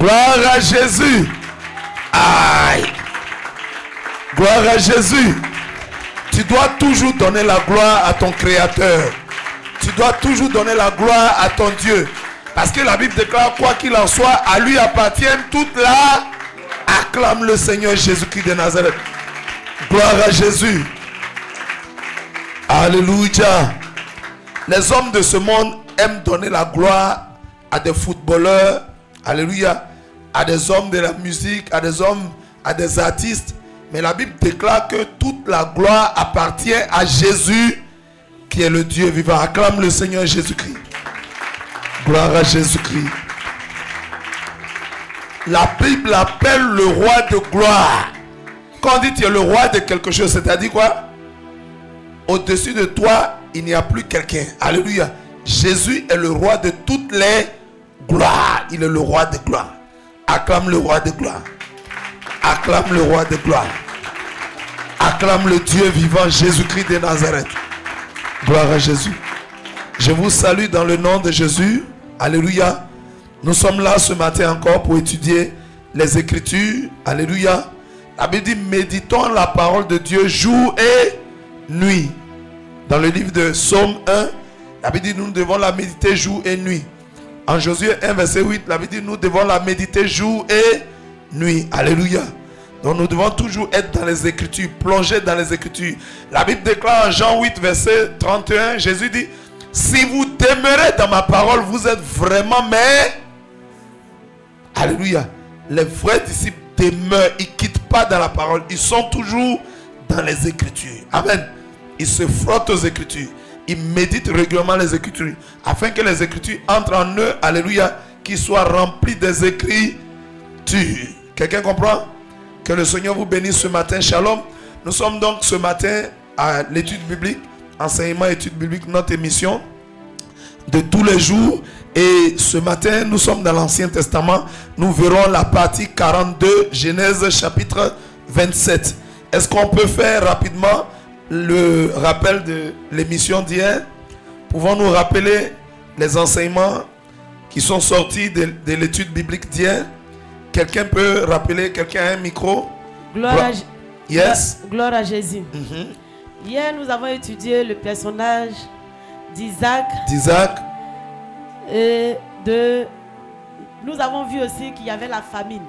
Gloire à Jésus. Aïe. Gloire à Jésus. Tu dois toujours donner la gloire à ton Créateur. Tu dois toujours donner la gloire à ton Dieu. Parce que la Bible déclare, quoi qu'il en soit, à lui appartiennent toute la... Acclame le Seigneur Jésus-Christ de Nazareth. Gloire à Jésus. Alléluia. Les hommes de ce monde aiment donner la gloire à des footballeurs. Alléluia. À des hommes de la musique, à des hommes, à des artistes. Mais la Bible déclare que toute la gloire appartient à Jésus, qui est le Dieu vivant. Acclame le Seigneur Jésus-Christ. Gloire à Jésus-Christ. La Bible appelle le roi de gloire. Quand on dit que tu es le roi de quelque chose, c'est-à-dire quoi? Au-dessus de toi, il n'y a plus quelqu'un. Alléluia. Jésus est le roi de toutes les gloires. Il est le roi de gloire. Acclame le roi de gloire. Acclame le roi de gloire. Acclame le Dieu vivant, Jésus-Christ de Nazareth. Gloire à Jésus. Je vous salue dans le nom de Jésus. Alléluia. Nous sommes là ce matin encore pour étudier les Écritures. Alléluia. La Bible dit, méditons la parole de Dieu jour et nuit. Dans le livre de Psaume 1, la Bible dit, nous devons la méditer jour et nuit. En Josué 1, verset 8, la Bible dit, nous devons la méditer jour et nuit. Alléluia. Donc nous devons toujours être dans les Écritures, plonger dans les Écritures. La Bible déclare en Jean 8, verset 31, Jésus dit, si vous demeurez dans ma parole, vous êtes vraiment mes... Alléluia. Les vrais disciples demeurent, ils ne quittent pas dans la parole. Ils sont toujours dans les Écritures. Amen. Ils se frottent aux Écritures. Ils méditent régulièrement les Écritures. Afin que les Écritures entrent en eux. Alléluia. Qu'ils soient remplis des Écritures. Quelqu'un comprend? Que le Seigneur vous bénisse ce matin. Shalom. Nous sommes donc ce matin à l'étude biblique. Enseignement, étude biblique, notre émission de tous les jours. Et ce matin, nous sommes dans l'Ancien Testament. Nous verrons la partie 42, Genèse chapitre 27. Est-ce qu'on peut faire rapidement le rappel de l'émission d'hier? Pouvons-nous rappeler les enseignements qui sont sortis de l'étude biblique d'hier? Quelqu'un peut rappeler? Quelqu'un a un micro? Gloire à Jésus. Hier, nous avons étudié le personnage d'Isaac. Et nous avons vu aussi qu'il y avait la famine.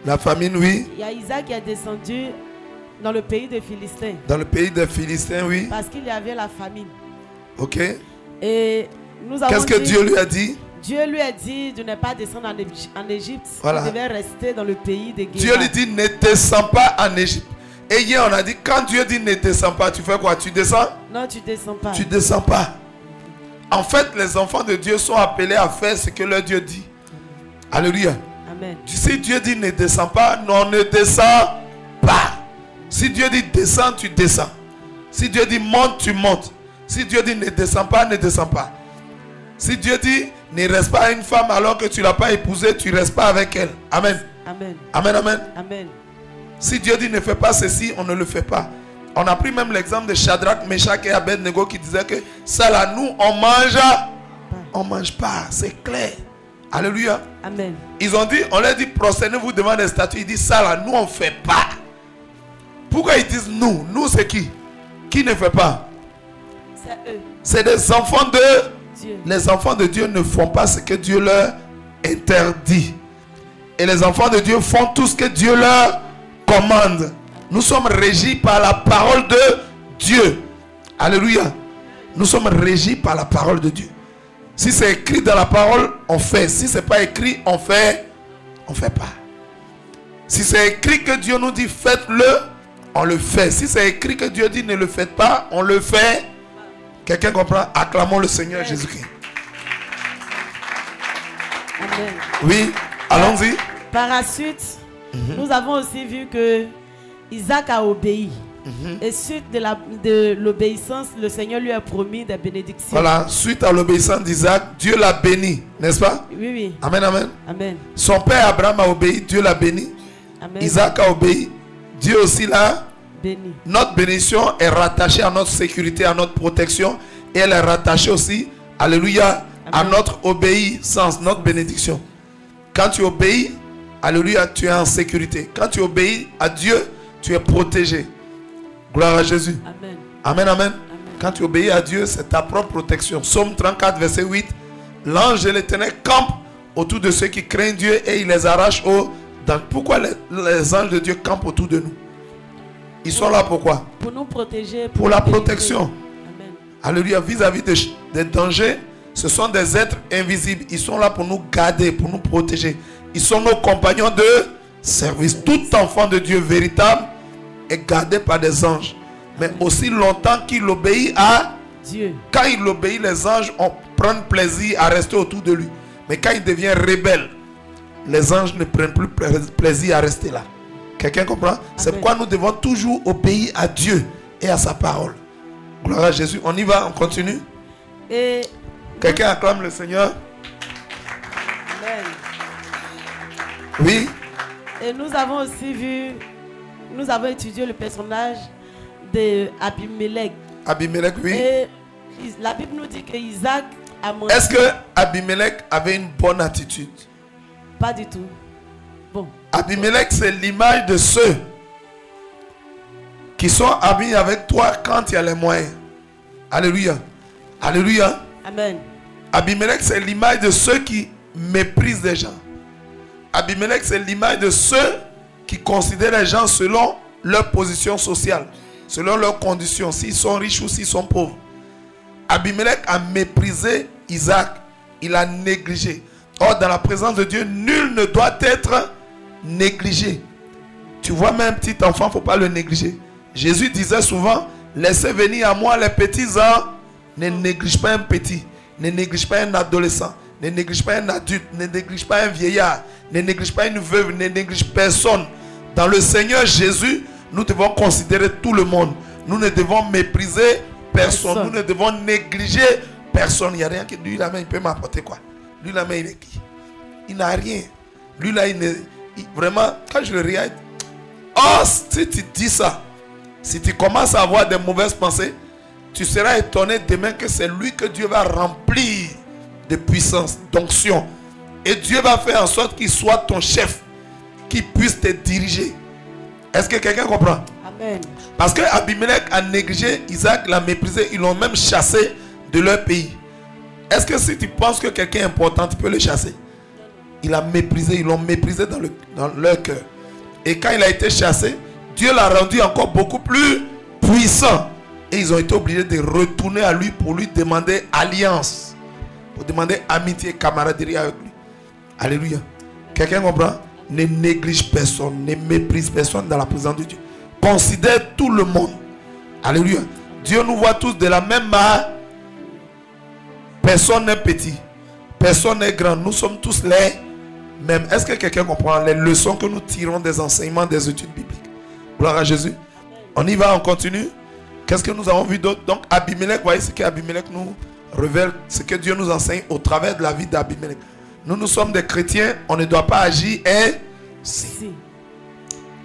La famine, oui. Il y a Isaac qui est descendu dans le pays des Philistins. Dans le pays des Philistins, oui. Parce qu'il y avait la famine. Ok. Et nous avons Qu'est-ce que Dieu lui a dit? Dieu lui a dit de ne pas descendre en Égypte. Voilà. Il devait rester dans le pays des Guéras. Dieu lui dit ne descends pas en Égypte. Et hier on a dit quand Dieu dit ne descends pas, tu fais quoi? Tu descends? Non, tu descends pas. Tu descends pas. En fait, les enfants de Dieu sont appelés à faire ce que leur Dieu dit. Alléluia. Amen. Si Dieu dit ne descends pas, non, ne descends pas. Si Dieu dit descends, tu descends. Si Dieu dit monte, tu montes. Si Dieu dit ne descends pas, ne descends pas. Si Dieu dit ne reste pas une femme alors que tu ne l'as pas épousée, tu ne restes pas avec elle. Amen. Amen. Amen, amen. Amen. Si Dieu dit ne fais pas ceci, on ne le fait pas. On a pris même l'exemple de Shadrach, Meshach et Abednego qui disaient que ça là, nous, on mange pas. C'est clair. Alléluia. Amen. Ils ont dit, on leur dit, prosternez-vous devant des statues. Ils disent, ça là, nous, on ne fait pas. Pourquoi ils disent nous? Nous, c'est qui? Qui ne fait pas? C'est eux. C'est des enfants de Dieu. Les enfants de Dieu ne font pas ce que Dieu leur interdit. Et les enfants de Dieu font tout ce que Dieu leur commande. Nous sommes régis par la parole de Dieu. Alléluia. Nous sommes régis par la parole de Dieu. Si c'est écrit dans la parole, on fait. Si ce n'est pas écrit, on fait pas. Si c'est écrit que Dieu nous dit faites-le, on le fait. Si c'est écrit que Dieu dit ne le faites pas, on le fait. Quelqu'un comprend? Acclamons le Seigneur Jésus-Christ. Amen. Oui, allons-y. Par la suite, nous avons aussi vu que Isaac a obéi. Et suite de l'obéissance, le Seigneur lui a promis des bénédictions. Voilà, suite à l'obéissance d'Isaac, Dieu l'a béni, n'est-ce pas? Oui, oui. Amen, amen. Amen. Son père Abraham a obéi, Dieu l'a béni. Amen. Isaac a obéi, Dieu aussi l'a béni. Notre bénédiction est rattachée à notre sécurité, à notre protection. Et elle est rattachée aussi, alléluia, à notre obéissance, notre bénédiction. Quand tu obéis, Alléluia, tu es en sécurité. Quand tu obéis à Dieu, tu es protégé. Gloire à Jésus. Amen. Amen, amen. Amen. Quand tu obéis à Dieu, c'est ta propre protection. Psaume 34, verset 8. L'ange de l'Éternel campe autour de ceux qui craignent Dieu et il les arrache au... Pourquoi les anges de Dieu campent autour de nous? Ils sont là pourquoi? Pour nous protéger. Pour la protection. Amen. Alléluia. Vis-à-vis des dangers, ce sont des êtres invisibles. Ils sont là pour nous garder, pour nous protéger. Ils sont nos compagnons de service. Tout enfant de Dieu véritable est gardé par des anges. Mais aussi longtemps qu'il obéit à Dieu. Quand il obéit, les anges prennent plaisir à rester autour de lui. Mais quand il devient rebelle, les anges ne prennent plus plaisir à rester là. Quelqu'un comprend? C'est pourquoi nous devons toujours obéir à Dieu et à sa parole. Gloire à Jésus. On y va, on continue. Et quelqu'un acclame le Seigneur. Amen. Oui. Et nous avons aussi vu, nous avons étudié le personnage de Abimelech. Abimelech, oui. Et la Bible nous dit que Isaac a menti. Est-ce que Abimelech avait une bonne attitude? Pas du tout. Bon. Abimelech, c'est l'image de ceux qui sont amis avec toi quand il y a les moyens. Alléluia. Alléluia. Amen. Abimelech, c'est l'image de ceux qui méprisent les gens. Abimelech, c'est l'image de ceux qui considèrent les gens selon leur position sociale, selon leurs conditions, s'ils sont riches ou s'ils sont pauvres. Abimelech a méprisé Isaac. Il a négligé. Or, dans la présence de Dieu, nul ne doit être négligé. Tu vois, même un petit enfant, il ne faut pas le négliger. Jésus disait souvent, laissez venir à moi les petits ans. Ne néglige pas un petit. Ne néglige pas un adolescent. Ne néglige pas un adulte. Ne néglige pas un vieillard. Ne néglige pas une veuve. Ne néglige personne. Dans le Seigneur Jésus, nous devons considérer tout le monde. Nous ne devons mépriser personne. Nous ne devons négliger personne. Il n'y a rien qui... Lui, la main, il peut m'apporter quoi? Lui, la main, il est qui? Il n'a rien. Lui, là, vraiment, quand je le regarde... Oh, si tu dis ça, si tu commences à avoir des mauvaises pensées, tu seras étonné demain que c'est lui que Dieu va remplir de puissance, d'onction. Et Dieu va faire en sorte qu'il soit ton chef, qu'il puisse te diriger. Est-ce que quelqu'un comprend? Amen. Parce que Abimelech a négligé, Isaac l'a méprisé, ils l'ont même chassé de leur pays. Est-ce que si tu penses que quelqu'un est important, tu peux le chasser? Il a méprisé, ils l'ont méprisé dans leur cœur. Et quand il a été chassé, Dieu l'a rendu encore beaucoup plus puissant. Et ils ont été obligés de retourner à lui pour lui demander alliance. Pour demander amitié, camaraderie avec lui. Alléluia. Quelqu'un comprend? Ne néglige personne, ne méprise personne dans la présence de Dieu. Considère tout le monde. Alléluia. Dieu nous voit tous de la même manière. Personne n'est petit. Personne n'est grand. Nous sommes tous les mêmes. Est-ce que quelqu'un comprend les leçons que nous tirons des enseignements des études bibliques? Gloire à Jésus. On y va, on continue. Qu'est-ce que nous avons vu d'autre? Donc Abimelech, voyez ce qu'Abimelech nous révèle, ce que Dieu nous enseigne au travers de la vie d'Abimelech. Nous sommes des chrétiens, on ne doit pas agir ainsi.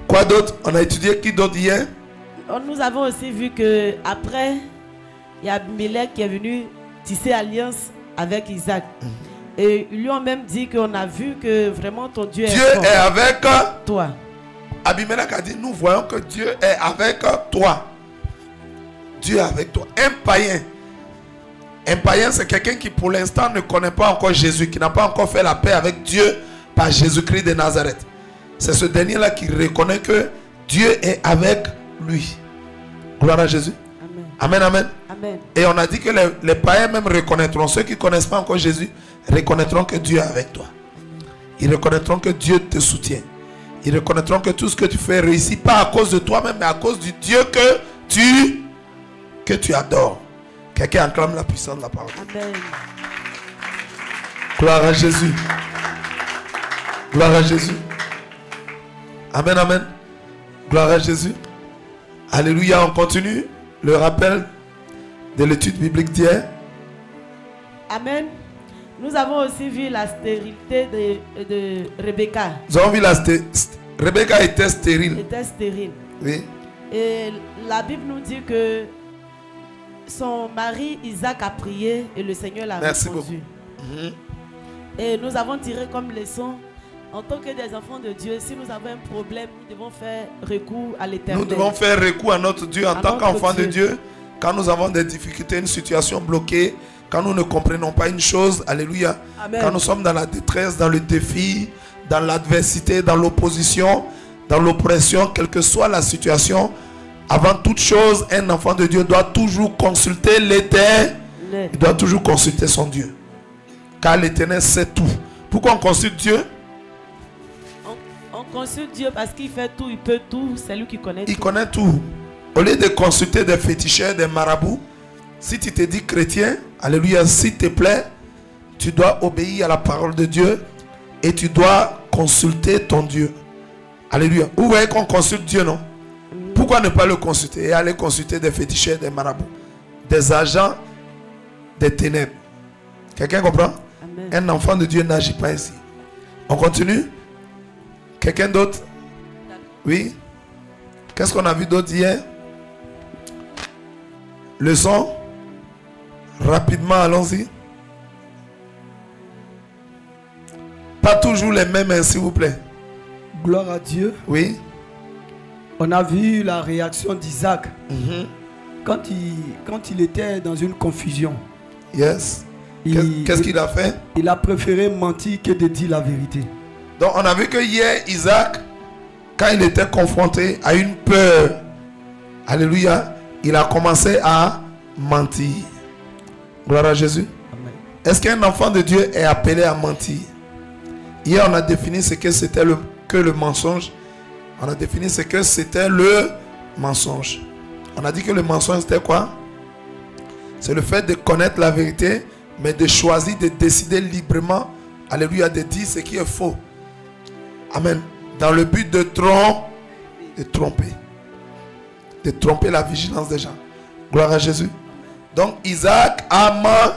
Quoi d'autre? On a étudié qui d'autre hier? Nous avons aussi vu que après, il y a Abimelech qui est venu tisser alliance avec Isaac. Et ils lui ont même dit qu'on a vu que vraiment ton Dieu est avec toi. Abimelech a dit, nous voyons que Dieu est avec toi. Dieu est avec toi. Un païen. Un païen, c'est quelqu'un qui pour l'instant ne connaît pas encore Jésus, qui n'a pas encore fait la paix avec Dieu par Jésus-Christ de Nazareth. C'est ce dernier-là qui reconnaît que Dieu est avec lui. Gloire à Jésus. Amen, amen. Amen. Et on a dit que les païens même reconnaîtront, ceux qui ne connaissent pas encore Jésus, reconnaîtront que Dieu est avec toi. Ils reconnaîtront que Dieu te soutient. Ils reconnaîtront que tout ce que tu fais réussit, pas à cause de toi-même, mais à cause du Dieu que tu adores. Quelqu'un acclame la puissance de la parole. Amen. Gloire à Jésus. Gloire à Jésus. Amen, amen. Gloire à Jésus. Alléluia, on continue. Le rappel de l'étude biblique d'hier. Amen. Nous avons aussi vu la stérilité de Rebecca. Nous avons vu Rebecca était stérile. Était stérile. Oui. Et la Bible nous dit que son mari Isaac a prié et le Seigneur l'a répondu. Merci beaucoup. Et nous avons tiré comme leçon En tant que des enfants de Dieu, si nous avons un problème, nous devons faire recours à l'Éternel. Nous devons faire recours à notre Dieu en tant notre qu'enfants de Dieu. Dieu. Quand nous avons des difficultés, une situation bloquée, quand nous ne comprenons pas une chose, alléluia. Amen. Quand nous sommes dans la détresse, dans le défi, dans l'adversité, dans l'opposition, dans l'oppression, quelle que soit la situation, avant toute chose, un enfant de Dieu doit toujours consulter l'Éternel. Il doit toujours consulter son Dieu. Car l'Éternel sait tout. Pourquoi on consulte Dieu? On consulte Dieu parce qu'il fait tout, il peut tout, c'est lui qui connaît tout. Il connaît tout. Au lieu de consulter des féticheurs, des marabouts, si tu te dis chrétien, alléluia, s'il te plaît, tu dois obéir à la parole de Dieu et tu dois consulter ton Dieu. Alléluia. Vous voyez qu'on consulte Dieu, non? Pourquoi ne pas le consulter et aller consulter des féticheurs, des marabouts, des agents des ténèbres? Quelqu'un comprend? Amen. Un enfant de Dieu n'agit pas ainsi. On continue? Quelqu'un d'autre? Oui? Qu'est-ce qu'on a vu d'autre hier? Leçon? Rapidement, allons-y. Pas toujours les mêmes, hein, s'il vous plaît. Gloire à Dieu. Oui? On a vu la réaction d'Isaac Mhm. quand il était dans une confusion. Yes. Il- Qu'est-ce qu'il a fait? Il a préféré mentir que de dire la vérité. Donc on a vu que hier, Isaac, quand il était confronté à une peur, alléluia, il a commencé à mentir. Gloire à Jésus. Amen. Est-ce qu'un enfant de Dieu est appelé à mentir? Hier, on a défini ce que c'était que le mensonge. On a défini ce que c'était le mensonge. On a dit que le mensonge, c'était quoi? C'est le fait de connaître la vérité, mais de choisir, de décider librement, alléluia, de dire ce qui est faux. Amen. Dans le but de tromper. De tromper la vigilance des gens. Gloire à Jésus. Donc Isaac a menti.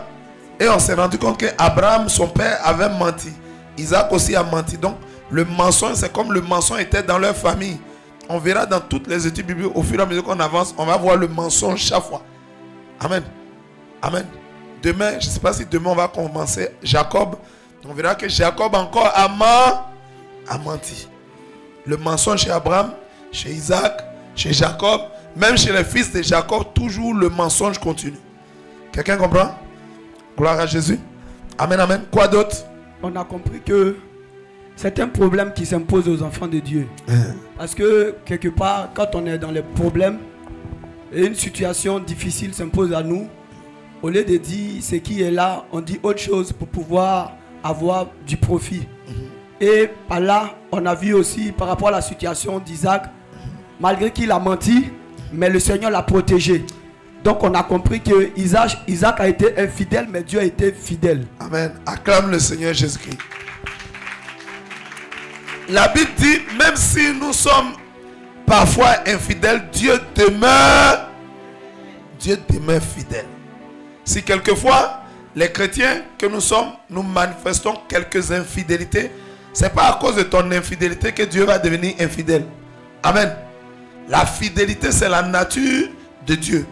Et on s'est rendu compte que Abraham, son père, avait menti. Isaac aussi a menti. Donc le mensonge, c'est comme le mensonge était dans leur famille. On verra dans toutes les études bibliques, au fur et à mesure qu'on avance, on va voir le mensonge chaque fois. Amen. Amen. Demain, je ne sais pas si demain on va commencer Jacob. On verra que Jacob encore a menti. Le mensonge chez Abraham, chez Isaac, chez Jacob, même chez les fils de Jacob, toujours le mensonge continue. Quelqu'un comprend? Gloire à Jésus. Amen, amen. Quoi d'autre? On a compris que c'est un problème qui s'impose aux enfants de Dieu. Parce que quelque part, quand on est dans les problèmes et une situation difficile s'impose à nous, au lieu de dire ce qui est là, on dit autre chose pour pouvoir avoir du profit. Et par là, on a vu aussi par rapport à la situation d'Isaac, malgré qu'il a menti, mais le Seigneur l'a protégé. Donc on a compris que Isaac a été infidèle, mais Dieu a été fidèle. Amen. Acclame le Seigneur Jésus-Christ. La Bible dit, même si nous sommes parfois infidèles, Dieu demeure fidèle. Si quelquefois, les chrétiens que nous sommes, nous manifestons quelques infidélités, ce n'est pas à cause de ton infidélité que Dieu va devenir infidèle. Amen. La fidélité, c'est la nature de Dieu.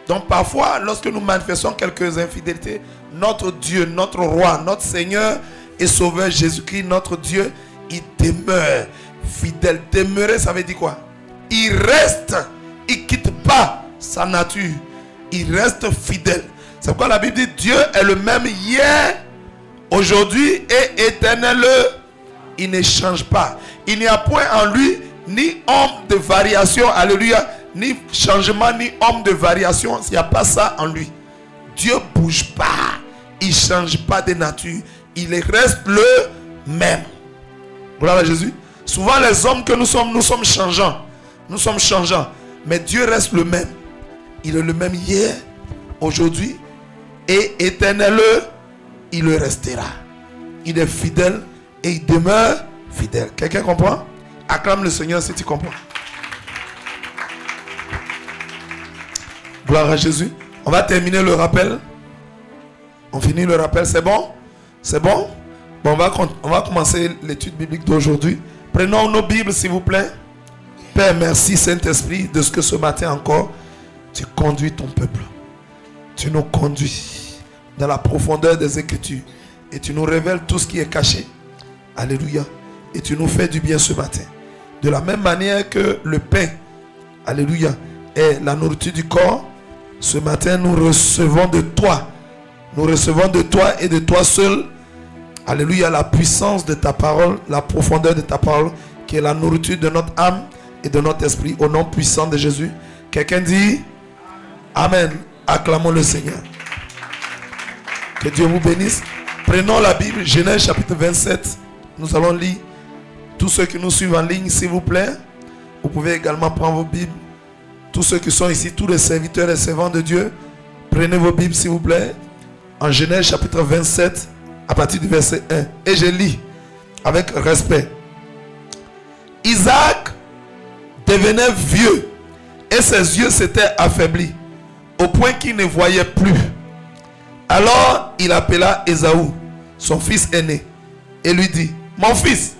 Donc parfois, lorsque nous manifestons quelques infidélités, notre Dieu, notre roi, notre Seigneur et Sauveur Jésus-Christ, notre Dieu, il demeure fidèle. Demeurer, ça veut dire quoi? Il reste, il ne quitte pas sa nature. Il reste fidèle. C'est pourquoi la Bible dit Dieu est le même hier, aujourd'hui et éternel. Il ne change pas. Il n'y a point en lui ni homme de variation. Alléluia. Ni changement, ni homme de variation. Il n'y a pas ça en lui. Dieu ne bouge pas. Il ne change pas de nature. Il reste le même. Gloire à Jésus. Souvent les hommes que nous sommes changeants. Nous sommes changeants. Mais Dieu reste le même. Il est le même hier, aujourd'hui et éternel. Il le restera. Il est fidèle et il demeure fidèle. Quelqu'un comprend? Acclame le Seigneur si tu comprends. Gloire à Jésus. On va terminer le rappel. On finit le rappel. C'est bon? C'est bon? Bon, on va commencer l'étude biblique d'aujourd'hui. Prenons nos Bibles, s'il vous plaît. Père, merci Saint-Esprit de ce que ce matin encore, tu conduis ton peuple. Tu nous conduis dans la profondeur des Écritures. Et tu nous révèles tout ce qui est caché. Alléluia. et tu nous fais du bien ce matin. De la même manière que le pain, alléluia, est la nourriture du corps, ce matin nous recevons de toi. Nous recevons de toi et de toi seul, alléluia, la puissance de ta parole, la profondeur de ta parole, qui est la nourriture de notre âme et de notre esprit, au nom puissant de Jésus. Quelqu'un dit Amen. Acclamons le Seigneur. Que Dieu vous bénisse. Prenons la Bible, Genèse chapitre 27. Nous allons lire. Tous ceux qui nous suivent en ligne, s'il vous plaît, vous pouvez également prendre vos Bibles. Tous ceux qui sont ici, tous les serviteurs et servants de Dieu, prenez vos Bibles, s'il vous plaît. En Genèse chapitre 27, à partir du verset 1. Et je lis avec respect. Isaac devenait vieux et ses yeux s'étaient affaiblis au point qu'il ne voyait plus. Alors il appela Ésaü, son fils aîné, et lui dit, mon fils.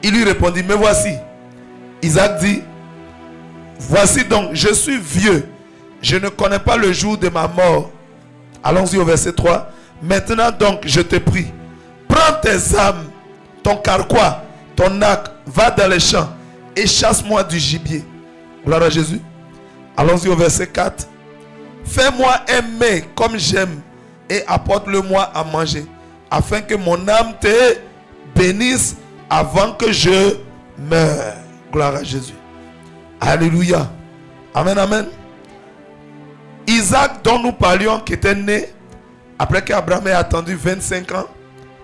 Il lui répondit, me voici. Isaac dit, voici donc, je suis vieux, je ne connais pas le jour de ma mort. Allons-y au verset 3. Maintenant donc, je te prie, prends tes âmes, ton carquois, ton arc, va dans les champs et chasse-moi du gibier. Gloire à Jésus. Allons-y au verset 4. Fais-moi aimer comme j'aime et apporte-le-moi à manger, afin que mon âme te bénisse avant que je meure. Gloire à Jésus. Alléluia. Amen, amen. Isaac, dont nous parlions, qui était né après qu'Abraham ait attendu 25 ans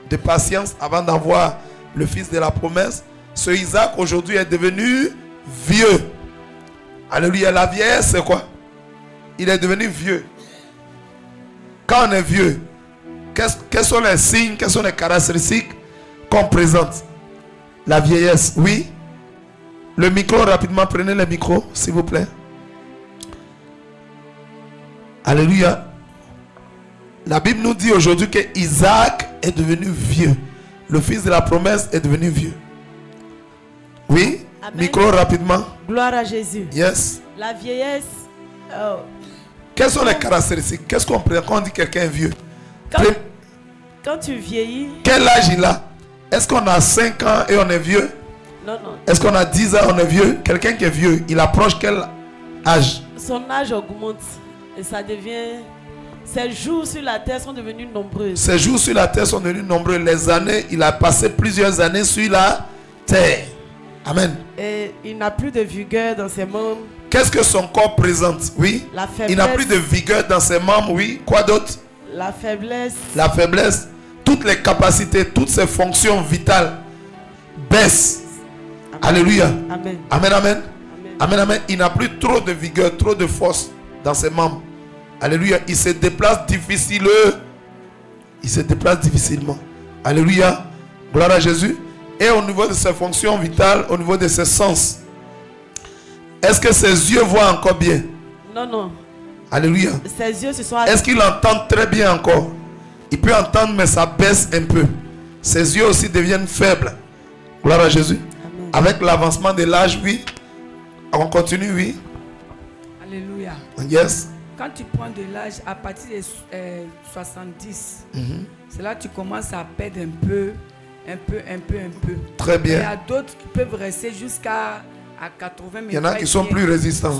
de patience avant d'avoir le fils de la promesse, ce Isaac aujourd'hui est devenu vieux. Alléluia. La vieillesse, c'est quoi? Il est devenu vieux. Quand on est vieux, quels sont les signes, quelles sont les caractéristiques qu'on présente? La vieillesse, oui. Le micro, rapidement, prenez le micro, s'il vous plaît. Alléluia. La Bible nous dit aujourd'hui que Isaac est devenu vieux. Le fils de la promesse est devenu vieux. Oui. Amen. Micro rapidement. Gloire à Jésus. Yes. La vieillesse. Quelles sont les caractéristiques? Qu'est-ce qu'on prend quand on dit quelqu'un est vieux? Quand tu vieillis. Quel âge il a? Est-ce qu'on a 5 ans et on est vieux? Non, non. Est-ce qu'on a 10 ans et on est vieux? Quelqu'un qui est vieux, il approche quel âge? Son âge augmente. Et ça devient... Ses jours sur la terre sont devenus nombreux. Ses jours sur la terre sont devenus nombreux. Les années, il a passé plusieurs années sur la terre. Amen. Et il n'a plus de vigueur dans ses membres. Qu'est-ce que son corps présente? Oui. La faiblesse. Il n'a plus de vigueur dans ses membres. Oui. Quoi d'autre? La faiblesse. La faiblesse. Toutes les capacités, toutes ses fonctions vitales baissent. Amen. Alléluia. Amen. Amen, amen. Amen, amen. Amen. Il n'a plus trop de vigueur, trop de force dans ses membres. Alléluia. Il se déplace difficilement. Il se déplace difficilement. Alléluia. Gloire à Jésus. Et au niveau de ses fonctions vitales, au niveau de ses sens, est-ce que ses yeux voient encore bien? Non, non. Alléluia. Ses yeux se sont... Est-ce qu'il entend très bien encore? Il peut entendre, mais ça baisse un peu. Ses yeux aussi deviennent faibles. Gloire à Jésus. Amen. Avec l'avancement de l'âge, oui. On continue, oui. Alléluia. Yes. Quand tu prends de l'âge, à partir de 70, c'est là que tu commences à perdre un peu. Très bien. Il y a d'autres qui peuvent rester jusqu'à 80 000. Il y en a qui sont plus résistants.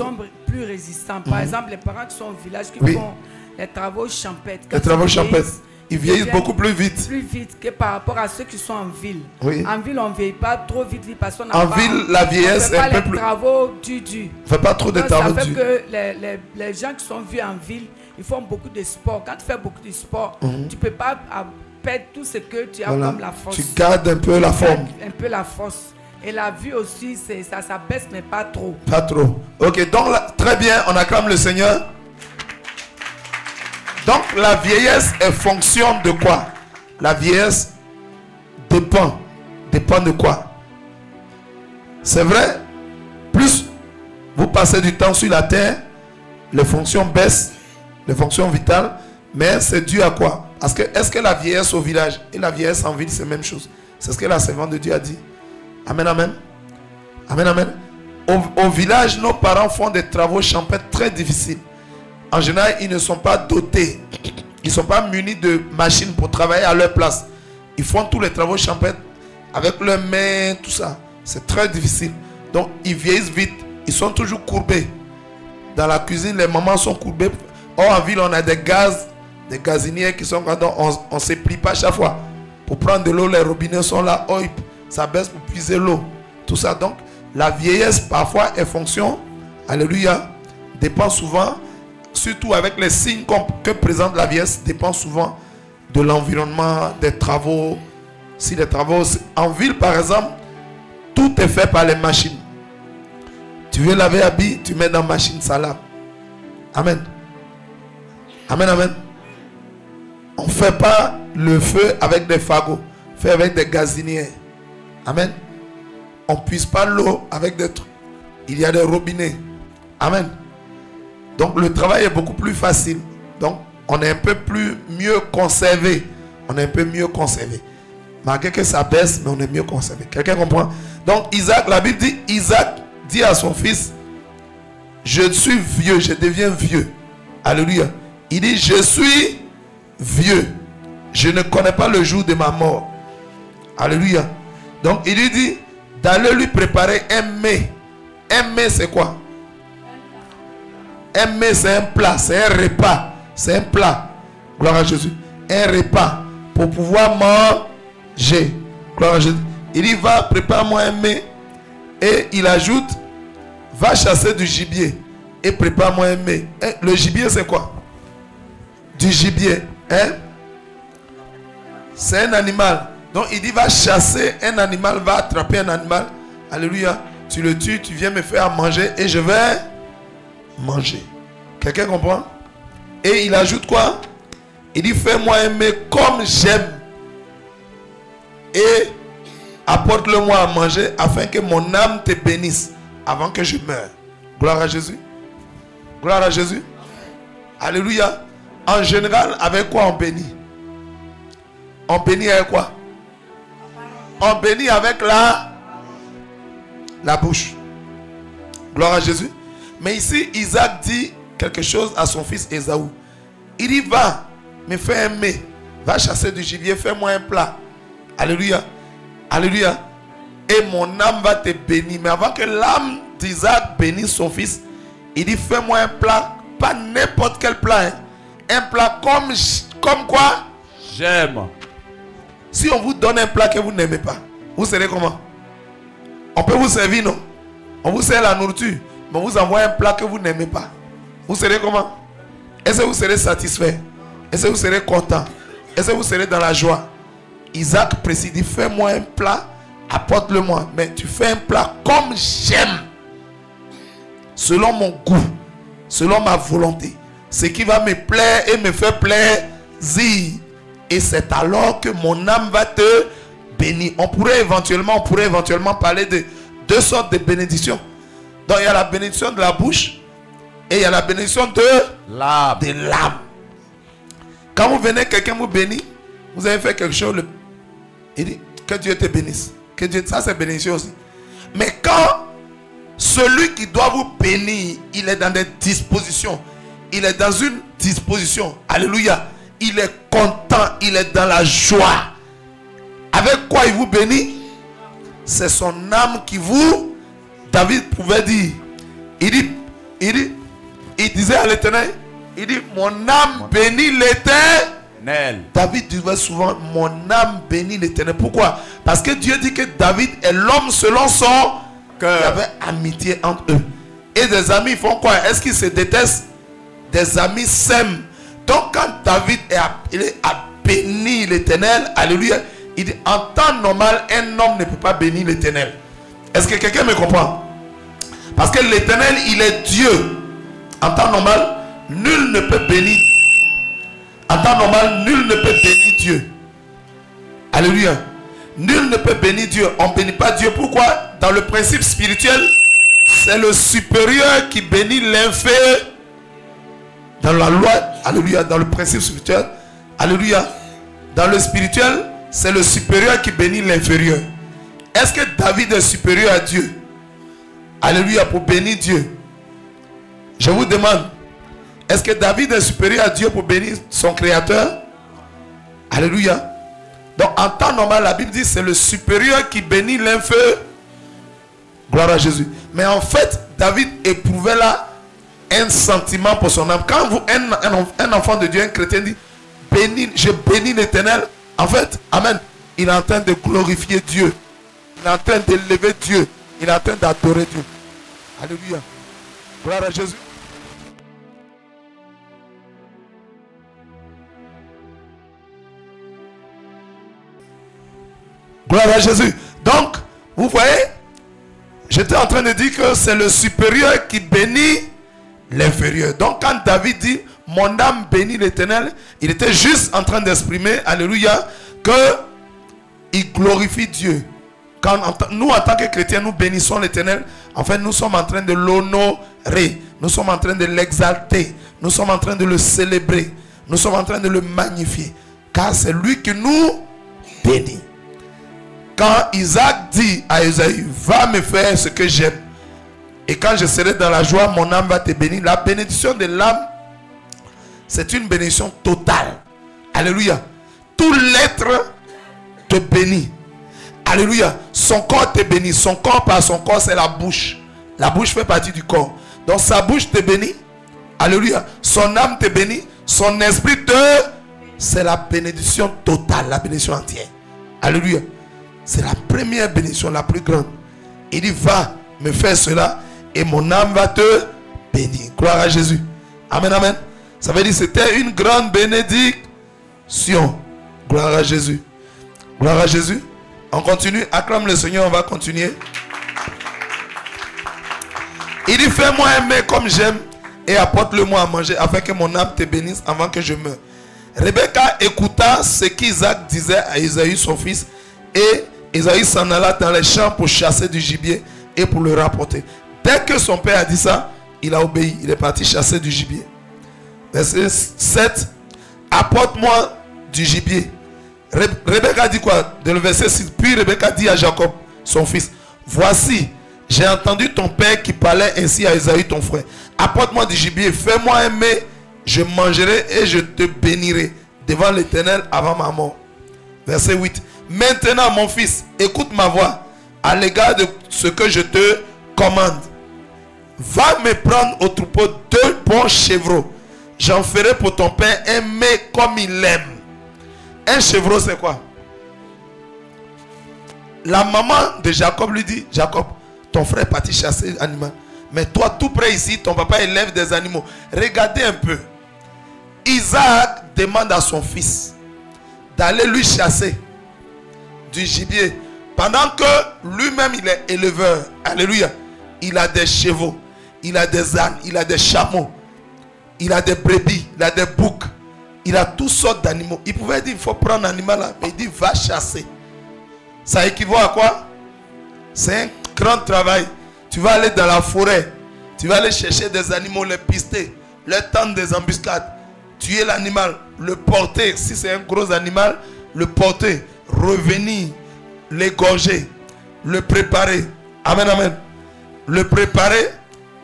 Par exemple, les parents qui sont au village qui font les travaux champêtres. Les travaux champêtres. Ils vieillissent beaucoup plus vite. Plus vite que par rapport à ceux qui sont en ville. Oui. En ville, on ne vieillit pas trop vite parce qu'on n'a en ville, la vieillesse est un peu plus... On ne fait pas les travaux durs. On ne fait pas trop de travaux durs. Ça fait que les gens qui sont vieux en ville, ils font beaucoup de sport. Quand tu fais beaucoup de sport, tu ne peux pas perdre tout ce que tu as comme la force. Tu gardes un peu la forme. Un peu la force. Et la vue aussi, ça baisse, mais pas trop. Pas trop. Ok, donc là, très bien, on acclame le Seigneur. Donc la vieillesse est fonction de quoi? La vieillesse dépend. Dépend de quoi? C'est vrai, plus vous passez du temps sur la terre, les fonctions baissent, les fonctions vitales, mais c'est dû à quoi? Parce que est-ce que la vieillesse au village et la vieillesse en ville, c'est la même chose? C'est ce que la servante de Dieu a dit. Amen, amen. Amen, amen. Au village, nos parents font des travaux champêtres très difficiles. En général, ils ne sont pas dotés. Ils ne sont pas munis de machines pour travailler à leur place. Ils font tous les travaux champêtres avec leurs mains, tout ça. C'est très difficile. Donc, ils vieillissent vite. Ils sont toujours courbés. Dans la cuisine, les mamans sont courbées. Or, en ville, on a des gazinières qui sont quand on ne se plie pas chaque fois. Pour prendre de l'eau, les robinets sont là. Oh, ça baisse pour puiser l'eau. Tout ça. Donc, la vieillesse, parfois, est fonction, alléluia, dépend souvent, surtout avec les signes que présente la vieillesse, dépend souvent de l'environnement, des travaux. Si les travaux, en ville, par exemple, tout est fait par les machines. Tu veux laver habit, tu mets dans la machine, ça lave. Amen. Amen, amen. On ne fait pas le feu avec des fagots. On fait avec des gazinières. Amen. On ne puise pas l'eau avec des trucs. Il y a des robinets. Amen. Donc le travail est beaucoup plus facile. Donc on est un peu mieux conservé. On est un peu mieux conservé. Malgré que ça baisse, mais on est mieux conservé. Quelqu'un comprend? Donc Isaac, la Bible dit, Isaac dit à son fils, je suis vieux, je deviens vieux. Alléluia. Il dit, je suis vieux. Je ne connais pas le jour de ma mort. Alléluia. Donc il lui dit d'aller lui préparer un mets. Un mets, c'est quoi? Un mets, c'est un plat, c'est un repas. C'est un plat. Gloire à Jésus. Un repas pour pouvoir manger. Gloire à Jésus. Il dit, va, prépare-moi un mets. Et il ajoute, va chasser du gibier. Et prépare-moi un mets. Le gibier, c'est quoi? Du gibier. Hein? C'est un animal. Donc il dit, va chasser un animal, va attraper un animal. Alléluia. Tu le tues, tu viens me faire à manger et je vais manger. Quelqu'un comprend? Et il ajoute quoi? Il dit, fais-moi un mets comme j'aime. Et apporte-le-moi à manger afin que mon âme te bénisse avant que je meure. Gloire à Jésus. Gloire à Jésus. Alléluia. En général, avec quoi on bénit? On bénit avec quoi? On bénit avec la bouche. Gloire à Jésus. Mais ici, Isaac dit quelque chose à son fils Ésaü. Il dit, va, me fais un mets. Va chasser du gibier, fais-moi un plat. Alléluia. Alléluia. Et mon âme va te bénir. Mais avant que l'âme d'Isaac bénisse son fils, il dit, fais-moi un plat. Pas n'importe quel plat. Hein. Un plat comme quoi? J'aime. Si on vous donne un plat que vous n'aimez pas, vous serez comment? On peut vous servir, non? On vous sert la nourriture, mais on vous envoie un plat que vous n'aimez pas. Vous serez comment? Est-ce que vous serez satisfait? Est-ce que vous serez content? Est-ce que vous serez dans la joie? Isaac précise, fais-moi un plat, apporte-le-moi. Mais tu fais un plat comme j'aime. Selon mon goût, selon ma volonté. Ce qui va me plaire et me faire plaisir. Et c'est alors que mon âme va te bénir. On pourrait éventuellement parler de deux sortes de bénédictions. Donc il y a la bénédiction de la bouche et il y a la bénédiction de l'âme. Quand vous venez, quelqu'un vous bénit, vous avez fait quelque chose, il dit que Dieu te bénisse. Que Dieu, ça c'est bénédiction aussi. Mais quand celui qui doit vous bénir, il est dans des dispositions, il est dans une disposition, alléluia, il est content, il est dans la joie. Avec quoi il vous bénit? C'est son âme qui vous... David pouvait dire, il disait à l'Éternel, il dit, mon âme bénit l'Éternel. David disait souvent, mon âme bénit l'Éternel. Pourquoi? Parce que Dieu dit que David est l'homme selon son cœur. Il y avait amitié entre eux. Et des amis font quoi? Est-ce qu'ils se détestent? Des amis s'aiment. Donc quand David est appelé à bénir l'Éternel, alléluia, il dit, en temps normal, un homme ne peut pas bénir l'Éternel. Est-ce que quelqu'un me comprend? Parce que l'Éternel, il est Dieu. En temps normal, nul ne peut bénir. En temps normal, nul ne peut bénir Dieu. Alléluia. Nul ne peut bénir Dieu. On ne bénit pas Dieu. Pourquoi? Dans le principe spirituel, c'est le supérieur qui bénit l'inférieur. Dans la loi, alléluia, dans le principe spirituel, alléluia, dans le spirituel, c'est le supérieur qui bénit l'inférieur. Est-ce que David est supérieur à Dieu? Alléluia, pour bénir Dieu. Je vous demande, est-ce que David est supérieur à Dieu pour bénir son créateur? Alléluia. Donc en temps normal, la Bible dit c'est le supérieur qui bénit l'inférieur. Gloire à Jésus. Mais en fait, David éprouvait là un sentiment pour son âme. Quand vous, un enfant de Dieu, un chrétien dit bénis, je bénis l'Éternel, en fait, amen, il est en train de glorifier Dieu. Il est en train d'élever Dieu. Il est en train d'adorer Dieu. Alléluia. Gloire à Jésus. Gloire à Jésus. Donc, vous voyez, j'étais en train de dire que c'est le supérieur qui bénit l'inférieur. Donc, quand David dit mon âme bénit l'Éternel, il était juste en train d'exprimer, alléluia, que il glorifie Dieu. Quand nous, en tant que chrétiens, nous bénissons l'Éternel, en fait, nous sommes en train de l'honorer. Nous sommes en train de l'exalter. Nous sommes en train de le célébrer. Nous sommes en train de le magnifier. Car c'est lui qui nous bénit. Quand Isaac dit à Esaü, va me faire ce que j'aime. Et quand je serai dans la joie, mon âme va te bénir. La bénédiction de l'âme, c'est une bénédiction totale. Alléluia. Tout l'être te bénit. Alléluia. Son corps te bénit. Son corps par son corps, c'est la bouche. La bouche fait partie du corps. Donc sa bouche te bénit. Alléluia. Son âme te bénit. Son esprit te... C'est la bénédiction totale. La bénédiction entière. Alléluia. C'est la première bénédiction, la plus grande. Il dit, va me faire cela et mon âme va te bénir. Gloire à Jésus. Amen, amen. Ça veut dire que c'était une grande bénédiction. Gloire à Jésus. Gloire à Jésus. On continue. Acclame le Seigneur, on va continuer. Il dit, fais-moi aimer comme j'aime et apporte-le-moi à manger afin que mon âme te bénisse avant que je meure. Rebecca écouta ce qu'Isaac disait à Esaü son fils et Esaü s'en alla dans les champs pour chasser du gibier et pour le rapporter. Dès que son père a dit ça, il a obéi. Il est parti chasser du gibier. Verset 7. Apporte-moi du gibier. Rebecca dit quoi? Dans le verset 6. Puis Rebecca dit à Jacob, son fils, voici, j'ai entendu ton père qui parlait ainsi à Esaü ton frère. Apporte-moi du gibier, fais-moi aimer, je mangerai et je te bénirai devant l'Éternel avant ma mort. Verset 8. Maintenant, mon fils, écoute ma voix à l'égard de ce que je te commande. Va me prendre au troupeau 2 bons chevreaux. J'en ferai pour ton père aimer comme il aime. Un chevreau, c'est quoi? La maman de Jacob lui dit, Jacob, ton frère est parti chasser animal. Mais toi, tout près ici, ton papa élève des animaux. Regardez un peu. Isaac demande à son fils d'aller lui chasser du gibier. Pendant que lui-même, il est éleveur. Alléluia. Il a des chevaux. Il a des ânes. Il a des chameaux. Il a des brebis. Il a des boucs. Il a toutes sortes d'animaux. Il pouvait dire, il faut prendre un animal là. Mais il dit, va chasser. Ça équivaut à quoi? C'est un grand travail. Tu vas aller dans la forêt. Tu vas aller chercher des animaux, les pister, leur tendre des embuscades. Tuer l'animal, le porter. Si c'est un gros animal, le porter. Revenir, l'égorger, le préparer. Amen, amen. Le préparer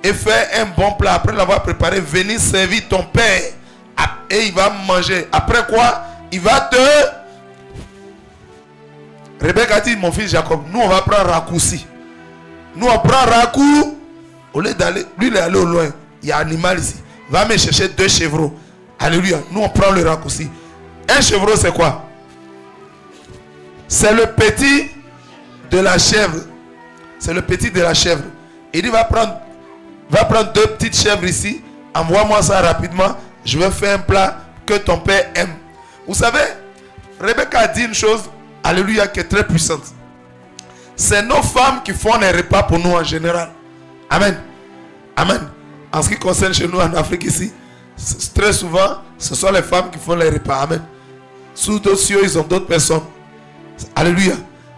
et faire un bon plat. Après l'avoir préparé, venir servir ton père. Et il va manger. Après quoi? Il va te... Rebecca dit, mon fils Jacob, nous on va prendre raccourci. Nous on prend raccourci. Au lieu d'aller, lui il est allé au loin. Il y a un animal ici. Va me chercher 2 chevreaux. Alléluia. Nous on prend le raccourci. Un chevreau c'est quoi? C'est le petit de la chèvre. C'est le petit de la chèvre. Il dit, va prendre 2 petites chèvres ici. Envoie-moi ça rapidement. Je vais faire un plat que ton père aime. Vous savez, Rebecca a dit une chose, alléluia, qui est très puissante. C'est nos femmes qui font les repas pour nous en général. Amen. Amen. En ce qui concerne chez nous en Afrique ici, très souvent, ce sont les femmes qui font les repas. Amen. Sous d'autres cieux, ils ont d'autres personnes. Alléluia.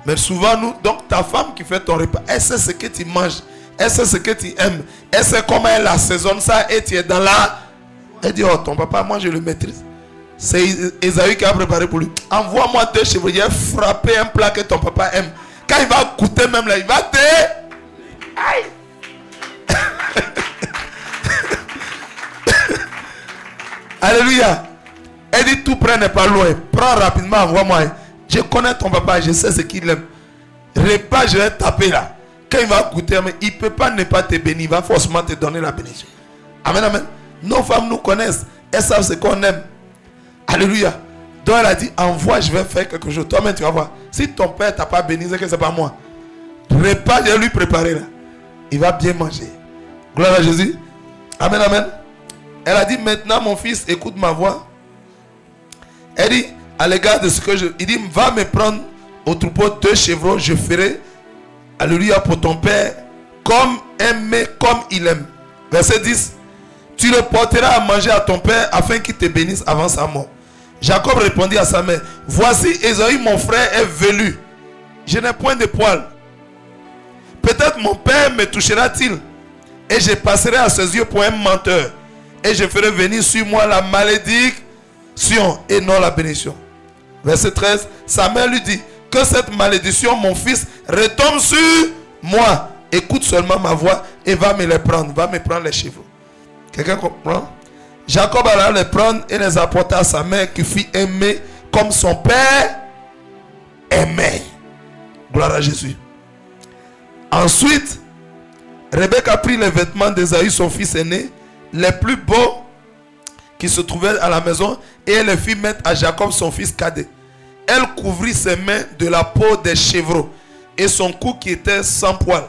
Mais souvent, nous, donc ta femme qui fait ton repas, elle sait ce que tu manges. Elle sait ce que tu aimes. Elle sait comment elle assaisonne ça et tu es dans la... Elle dit, oh ton papa, moi je le maîtrise. C'est Esaü qui a préparé pour lui. Envoie-moi 2 chevaux. Il a frappé un plat que ton papa aime. Quand il va goûter même là, il va te... Aïe. Alléluia. Elle dit, tout près n'est pas loin. Prends rapidement, envoie-moi. Je connais ton papa, je sais ce qu'il aime. Repas, je vais taper là. Quand il va goûter, mais il ne peut pas ne pas te bénir. Il va forcément te donner la bénédiction. Amen, amen. Nos femmes nous connaissent. Elles savent ce qu'on aime. Alléluia. Donc elle a dit, envoie, je vais faire quelque chose. Toi-même, tu vas voir. Si ton père t'a pas béni, c'est que ce n'est pas moi. Repas, je vais lui préparer là. Il va bien manger. Gloire à Jésus. Amen, amen. Elle a dit, maintenant mon fils, écoute ma voix. Elle dit, à l'égard de ce que je... Il dit, va me prendre au troupeau 2 chevreaux, je ferai, alléluia, pour ton père, comme aimé, comme il aime. Verset 10. Tu le porteras à manger à ton père, afin qu'il te bénisse avant sa mort. Jacob répondit à sa mère, voici Ésaü mon frère est velu. Je n'ai point de poils. Peut-être mon père me touchera-t-il, et je passerai à ses yeux pour un menteur, et je ferai venir sur moi la malédiction et non la bénédiction. Verset 13. Sa mère lui dit, que cette malédiction, mon fils, retombe sur moi. Écoute seulement ma voix et va me les prendre. Va me prendre les chevaux. Quelqu'un comprend? Jacob alla les prendre et les apporta à sa mère qui fit aimer comme son père aimait. Gloire à Jésus. Ensuite, Rebecca prit les vêtements d'Ésaü, son fils aîné, les plus beaux qui se trouvaient à la maison, et elle les fit mettre à Jacob, son fils cadet. Elle couvrit ses mains de la peau des chevreaux et son cou qui était sans poil.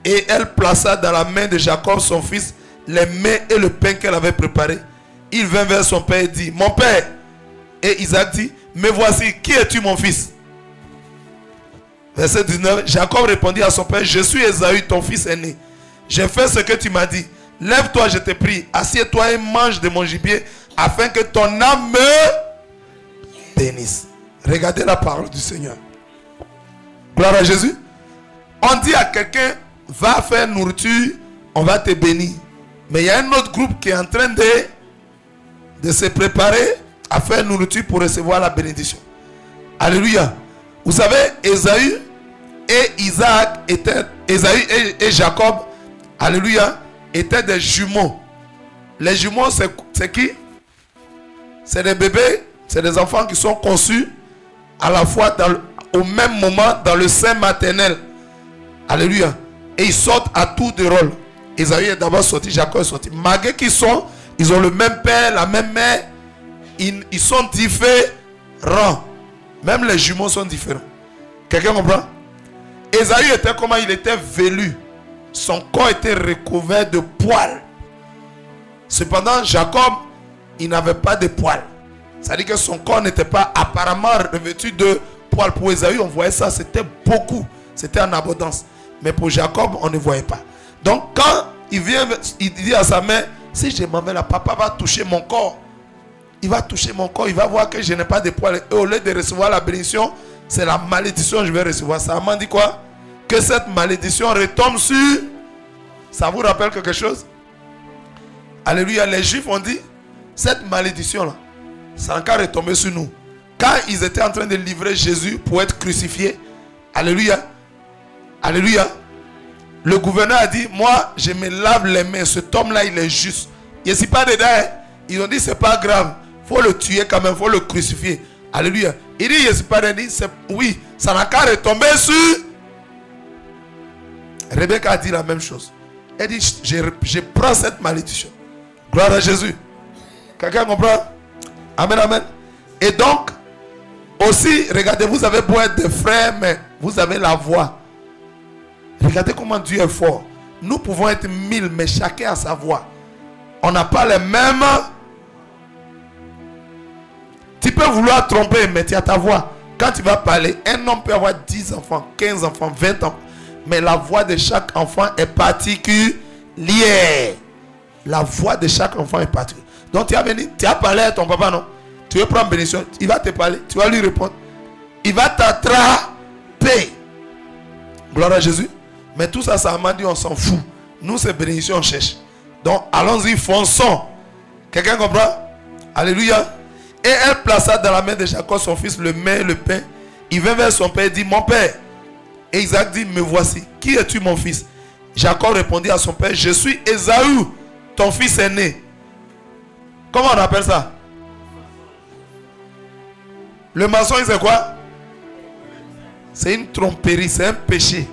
Et elle plaça dans la main de Jacob, son fils, les mets et le pain qu'elle avait préparé. Il vint vers son père et dit, mon père. Et Isaac dit, me voici, qui es-tu mon fils? Verset 19. Jacob répondit à son père, je suis Ésaü, ton fils aîné. J'ai fait ce que tu m'as dit. Lève-toi, je te prie, assieds-toi et mange de mon gibier, afin que ton âme me bénisse. Regardez la parole du Seigneur. Gloire à Jésus. On dit à quelqu'un, va faire nourriture, on va te bénir. Mais il y a un autre groupe qui est en train de se préparer à faire nourriture pour recevoir la bénédiction. Alléluia. Vous savez, Ésaü et Isaac étaient, Ésaü et Jacob, alléluia, étaient des jumeaux. Les jumeaux, c'est qui? C'est des bébés, c'est des enfants qui sont conçus à la fois au même moment dans le sein maternel. Alléluia. Et ils sortent à tour de rôle. Ésaü est d'abord sorti, Jacob est sorti. Malgré qu'ils ils ont le même père, la même mère, ils sont différents. Même les jumeaux sont différents. Quelqu'un comprend? Ésaü était comment? Il était velu. Son corps était recouvert de poils. Cependant, Jacob, il n'avait pas de poils. C'est-à-dire que son corps n'était pas apparemment revêtu de poils. Pour Ésaü, on voyait ça, c'était beaucoup. C'était en abondance. Mais pour Jacob, on ne voyait pas. Donc, quand il vient, il dit à sa mère, si je m'en vais là, papa va toucher mon corps. Il va toucher mon corps, il va voir que je n'ai pas de poils. Et au lieu de recevoir la bénédiction, c'est la malédiction que je vais recevoir. Ça m'a dit quoi? Que cette malédiction retombe sur... Ça vous rappelle quelque chose? Alléluia. Les Juifs ont dit, cette malédiction-là, ça a encore retombé sur nous. Quand ils étaient en train de livrer Jésus pour être crucifié, alléluia, alléluia, le gouverneur a dit, moi, je me lave les mains. Cet homme-là, il est juste. Il n'est pas dedans. Hein? Ils ont dit, c'est pas grave. Il faut le tuer quand même, il faut le crucifier. Alléluia. Il dit, il n'est pas dedans. Oui, ça n'a qu'à retomber sur... Rebecca a dit la même chose. Elle dit, je prends cette malédiction. Gloire à Jésus. Quelqu'un comprend? Amen, amen. Et donc, aussi, regardez, vous avez beau être des frères, mais vous avez la voix. Regardez comment Dieu est fort. Nous pouvons être 1000, mais chacun a sa voix. On n'a pas les mêmes. Tu peux vouloir tromper, mais tu as ta voix. Quand tu vas parler, un homme peut avoir 10 enfants, 15 enfants, 20 enfants. Mais la voix de chaque enfant est particulière. La voix de chaque enfant est particulière. Donc tu as venu, tu as parlé à ton papa, non? Tu veux prendre bénédiction, il va te parler, tu vas lui répondre. Il va t'attraper. Gloire à Jésus. Mais tout ça, ça m'a dit, on s'en fout. Nous, c'est bénédiction, on cherche. Donc, allons-y, fonçons. Quelqu'un comprend? Alléluia. Et elle plaça dans la main de Jacob, son fils, le mets, le pain. Il vint vers son père et dit, mon père. Et Isaac dit, me voici. Qui es-tu, mon fils? Jacob répondit à son père, je suis Ésaü, ton fils aîné. Comment on appelle ça? Le mensonge, c'est quoi? C'est une tromperie, c'est un péché.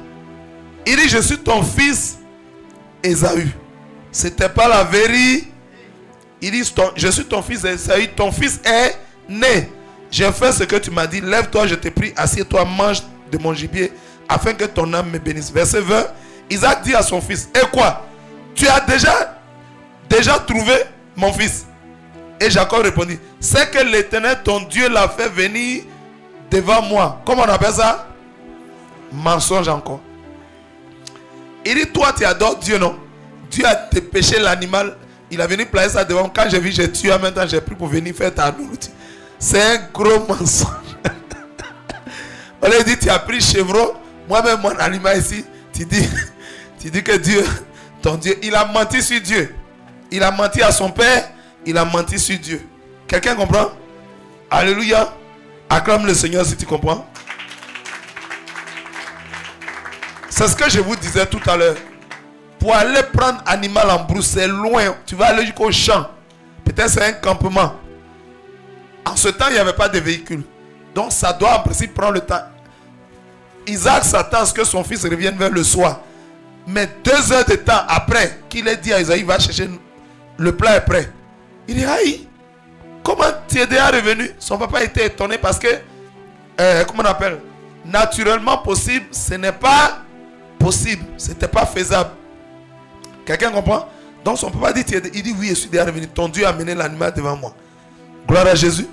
Il dit, je suis ton fils Ésaü. C'était pas la vérité. Il dit, je suis ton fils Ésaü, ton fils est né. J'ai fait ce que tu m'as dit. Lève-toi, je te prie, assieds-toi, mange de mon gibier, afin que ton âme me bénisse. Verset 20, Isaac dit à son fils, et quoi? Tu as déjà trouvé mon fils? Et Jacob répondit, c'est que l'Éternel, ton Dieu, l'a fait venir devant moi. Comment on appelle ça? Mensonge encore. Il dit, toi tu adores Dieu, non? Dieu a dépêché l'animal. Il a venu placer ça devant moi. Quand j'ai vu, j'ai tué. En même temps, j'ai pris pour venir faire ta nourriture. C'est un gros mensonge. On lui dit, tu as pris chevreau. Moi-même, mon animal ici. Tu dis que Dieu, ton Dieu, il a menti sur Dieu. Il a menti à son père. Il a menti sur Dieu. Quelqu'un comprend? Alléluia. Acclame le Seigneur si tu comprends. C'est ce que je vous disais tout à l'heure. Pour aller prendre animal en brousse, c'est loin. Tu vas aller jusqu'au champ. Peut-être c'est un campement. En ce temps, il n'y avait pas de véhicule. Donc ça doit en principe prendre le temps. Isaac s'attend à ce que son fils revienne vers le soir. Mais 2 heures de temps après qu'il ait dit à Isaïe, va chercher le plat est prêt. Il dit, aïe, comment tu es déjà revenu? Son papa était étonné parce que, comment on appelle? Naturellement possible, ce n'est pas possible. Ce n'était pas faisable. Quelqu'un comprend? Donc son papa dit, il dit, oui, je suis déjà revenu. Ton Dieu a amené l'animal devant moi. Gloire à Jésus.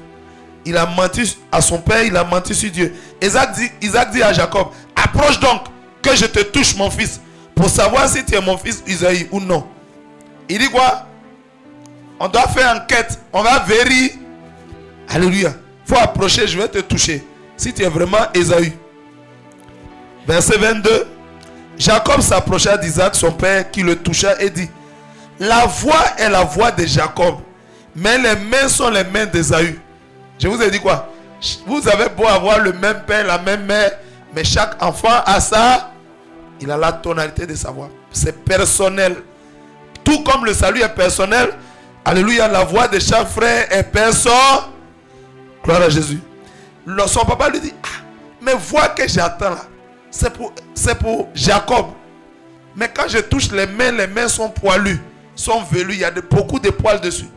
Il a menti à son père, il a menti sur Dieu. Isaac dit à Jacob, approche donc que je te touche mon fils, pour savoir si tu es mon fils Isaïe ou non. Il dit quoi? On doit faire enquête, on va vérifier. Alléluia. Il faut approcher, je vais te toucher. Si tu es vraiment Ésaü. Verset 22. Jacob s'approcha d'Isaac, son père, qui le toucha et dit, la voix est la voix de Jacob, mais les mains sont les mains d'Ésaü. Je vous ai dit quoi? Vous avez beau avoir le même père, la même mère, mais chaque enfant a ça. Il a la tonalité de sa voix. C'est personnel. Tout comme le salut est personnel. Alléluia, la voix de chaque frère est personnelle. Gloire à Jésus. Son papa lui dit, ah, mais voix que j'attends là, c'est pour Jacob. Mais quand je touche les mains sont poilues, sont velues, il y a beaucoup de poils dessus.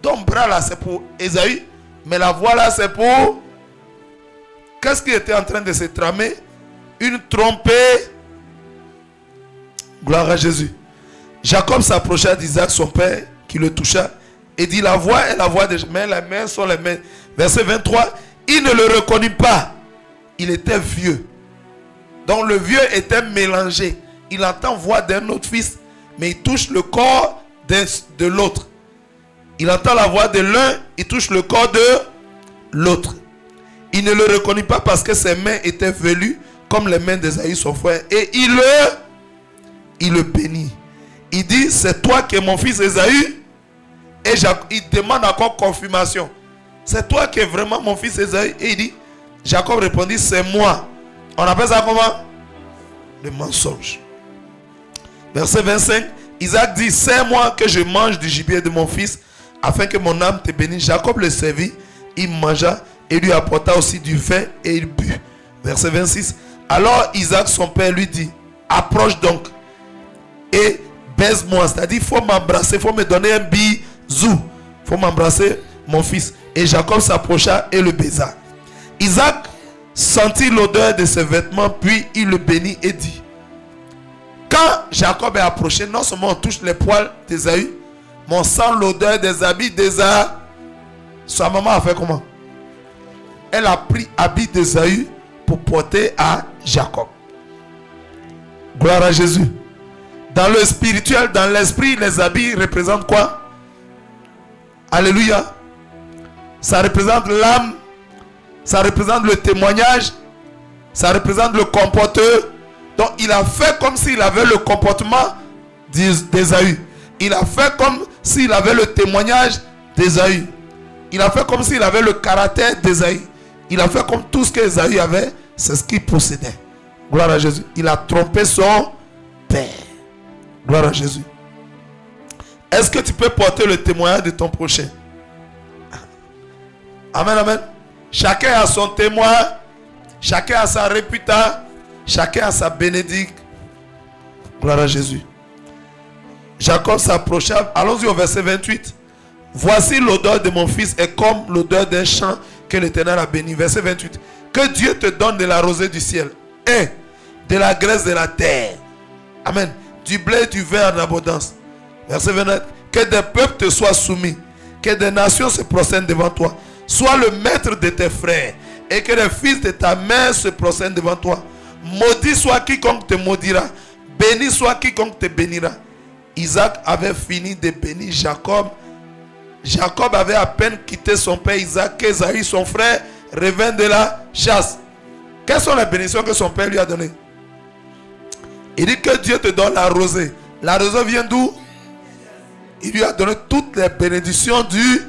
Donc bras là c'est pour Ésaü, mais la voix là c'est pour... Qu'est-ce qui était en train de se tramer? Une trompette. Gloire à Jésus. Jacob s'approcha d'Isaac son père, qui le toucha, et dit, la voix est la voix de... Mais les mains sont les mains. Verset 23, il ne le reconnut pas. Il était vieux. Donc le vieux était mélangé. Il entend voix d'un autre fils, mais il touche le corps de l'autre. Il entend la voix de l'un, il touche le corps de l'autre. Il ne le reconnut pas parce que ses mains étaient velues comme les mains d'Ésaü son frère. Et il le bénit. Il dit, c'est toi qui es mon fils Ésaü. Et il demande encore confirmation. C'est toi qui es vraiment mon fils Ésaü. Et il dit, Jacob répondit, c'est moi. On appelle ça comment? Le mensonge. Verset 25. Isaac dit, c'est moi que je mange du gibier de mon fils, afin que mon âme te bénisse. Jacob le servit, il mangea et lui apporta aussi du vin et il but. Verset 26. Alors Isaac son père lui dit, approche donc et baise-moi. C'est-à-dire, il faut m'embrasser, il faut me donner un bisou. Il faut m'embrasser mon fils. Et Jacob s'approcha et le baisa. Isaac sentit l'odeur de ses vêtements, puis il le bénit et dit, quand Jacob est approché, non seulement on touche les poils d'Ésaü, mais on sent l'odeur des habits d'Ésaü. Sa maman a fait comment? Elle a pris habits d'Ésaü pour porter à Jacob. Gloire à Jésus. Dans le spirituel, dans l'esprit, les habits représentent quoi? Alléluia. Ça représente l'âme. Ça représente le témoignage. Ça représente le comporteur. Donc il a fait comme s'il avait le comportement d'Ésaü. Il a fait comme s'il avait le témoignage d'Ésaü. Il a fait comme s'il avait le caractère d'Ésaü. Il a fait comme tout ce qu'Ésaü avait, c'est ce qu'il possédait. Gloire à Jésus. Il a trompé son père. Gloire à Jésus. Est-ce que tu peux porter le témoignage de ton prochain? Amen, amen. Chacun a son témoin. Chacun a sa réputation. Chacun a sa bénédiction. Gloire à Jésus. Jacob s'approcha. Allons-y au verset 28. Voici l'odeur de mon fils est comme l'odeur d'un champ que l'Éternel a béni. Verset 28. Que Dieu te donne de la rosée du ciel et de la graisse de la terre. Amen. Du blé et du vin en abondance. Verset 29. Que des peuples te soient soumis. Que des nations se prosternent devant toi. Sois le maître de tes frères. Et que les fils de ta mère se prosternent devant toi. Maudit soit quiconque te maudira. Béni soit quiconque te bénira. Isaac avait fini de bénir Jacob. Jacob avait à peine quitté son père Isaac qu'Ésaü, son frère, revint de la chasse. Quelles sont les bénédictions que son père lui a données? Il dit que Dieu te donne la rosée. La rosée vient d'où? Il lui a donné toutes les bénédictions du...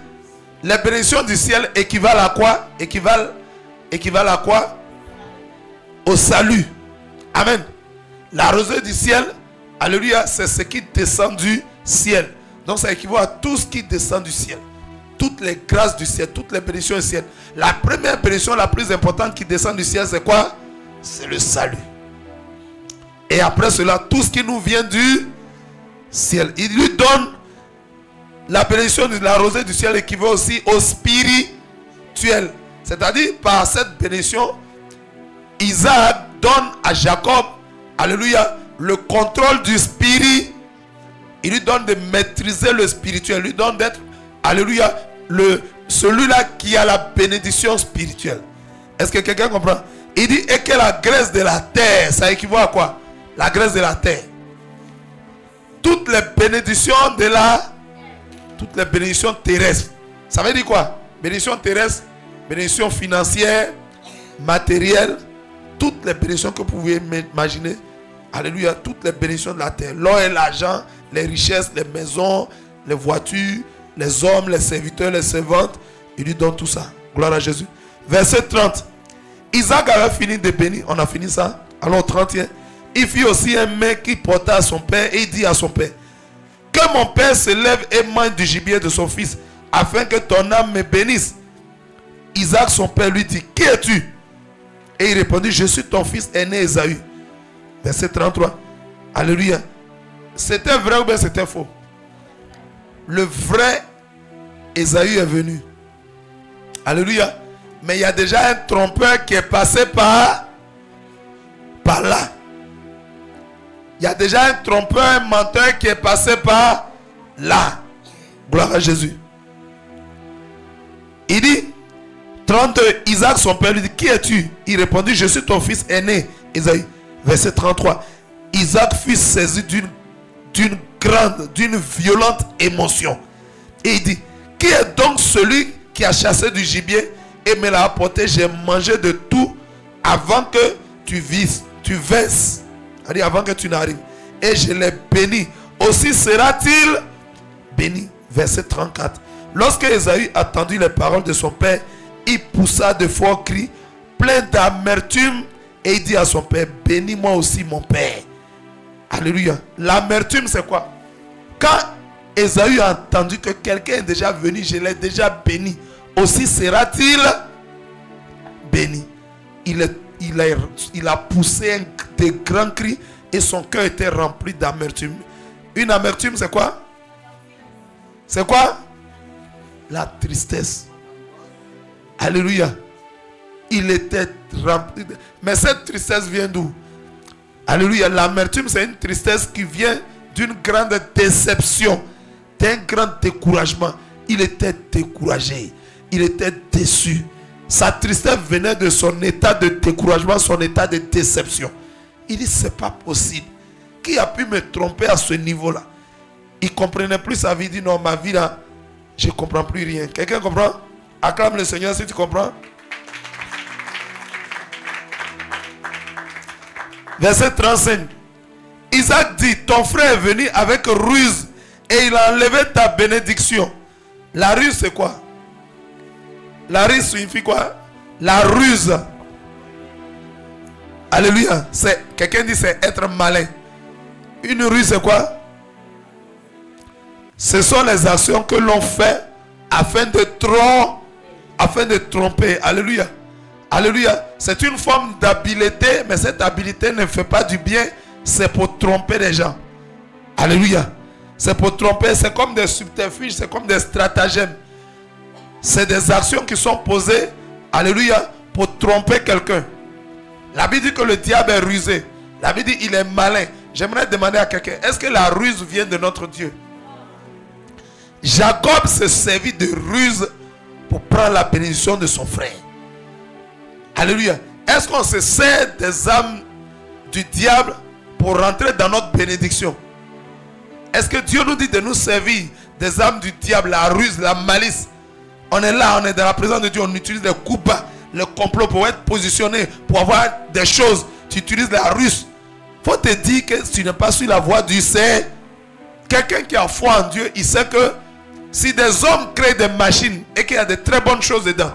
Les bénédictions du ciel équivalent à quoi? Équivalent à quoi? Au salut. Amen. La rosée du ciel, alléluia, c'est ce qui descend du ciel. Donc ça équivaut à tout ce qui descend du ciel. Toutes les grâces du ciel, toutes les bénédictions du ciel. La première bénédiction la plus importante qui descend du ciel, c'est quoi? C'est le salut. Et après cela, tout ce qui nous vient du ciel. Il lui donne la bénédiction de la rosée du ciel équivaut aussi au spirituel. C'est-à-dire, par cette bénédiction, Isaac donne à Jacob, alléluia, le contrôle du spirit. Il lui donne de maîtriser le spirituel. Il lui donne d'être, alléluia, celui-là qui a la bénédiction spirituelle. Est-ce que quelqu'un comprend? Il dit, et que la graisse de la terre, ça équivaut à quoi? La graisse de la terre. Toutes les bénédictions de la... Toutes les bénédictions terrestres. Ça veut dire quoi? Bénédiction terrestre, bénédiction financière, matérielle, toutes les bénédictions que vous pouvez imaginer. Alléluia, toutes les bénédictions de la terre. L'or et l'argent, les richesses, les maisons, les voitures, les hommes, les serviteurs, les servantes. Il lui donne tout ça. Gloire à Jésus. Verset 30. Isaac avait fini de bénir. On a fini ça. Alors 31. Il fit aussi un mec qui porta à son père et il dit à son père, que mon père se lève et mange du gibier de son fils, afin que ton âme me bénisse. Isaac, son père, lui dit, qui es-tu? Et il répondit, je suis ton fils aîné Ésaü. Verset 33. Alléluia. C'était vrai ou bien c'était faux? Le vrai Ésaü est venu. Alléluia. Mais il y a déjà un trompeur qui est passé par là. Il y a déjà un trompeur, un menteur qui est passé par là. Gloire à Jésus. Il dit, 32, Isaac, son père, lui dit, qui es-tu? Il répondit, je suis ton fils aîné, Ésaü. Verset 33. Isaac fut saisi d'une violente émotion. Et il dit, qui est donc celui qui a chassé du gibier et me l'a apporté? J'ai mangé de tout avant que tu vesses. Avant que tu n'arrives. Et je l'ai béni. Aussi sera-t-il béni. Verset 34. Lorsque Ésaü entendit les paroles de son père, il poussa de forts cris, plein d'amertume, et il dit à son père, bénis-moi aussi mon père. Alléluia. L'amertume, c'est quoi? Quand Ésaü a entendu que quelqu'un est déjà venu, je l'ai déjà béni, aussi sera-t-il béni. Il a poussé des grands cris et son cœur était rempli d'amertume. Une amertume, c'est quoi? C'est quoi? La tristesse. Alléluia. Il était rempli de... Mais cette tristesse vient d'où? Alléluia. L'amertume, c'est une tristesse qui vient d'une grande déception, d'un grand découragement. Il était découragé. Il était déçu. Sa tristesse venait de son état de découragement, son état de déception. Il dit, c'est pas possible. Qui a pu me tromper à ce niveau-là? Il ne comprenait plus sa vie. Il dit, non, ma vie là, je ne comprends plus rien. Quelqu'un comprend? Acclame le Seigneur si tu comprends. Verset 35. Isaac dit, ton frère est venu avec ruse et il a enlevé ta bénédiction. La ruse, c'est quoi? La ruse signifie quoi? La ruse. Alléluia. Quelqu'un dit c'est être malin. Une ruse, c'est quoi? Ce sont les actions que l'on fait afin de tromper. Alléluia. Alléluia. C'est une forme d'habileté, mais cette habileté ne fait pas du bien. C'est pour tromper les gens. Alléluia. C'est pour tromper. C'est comme des subterfuges, c'est comme des stratagèmes. C'est des actions qui sont posées, alléluia, pour tromper quelqu'un. La Bible dit que le diable est rusé. La Bible dit qu'il est malin. J'aimerais demander à quelqu'un, est-ce que la ruse vient de notre Dieu? Jacob se servit de ruse pour prendre la bénédiction de son frère. Alléluia. Est-ce qu'on se sert des âmes du diable pour rentrer dans notre bénédiction? Est-ce que Dieu nous dit de nous servir des âmes du diable, la ruse, la malice? On est là, on est dans la présence de Dieu, on utilise les coups bas, le complot pour être positionné, pour avoir des choses. Tu utilises la ruse. Il faut te dire que si tu n'es pas sur la voie du Seigneur, quelqu'un qui a foi en Dieu, il sait que si des hommes créent des machines et qu'il y a de très bonnes choses dedans,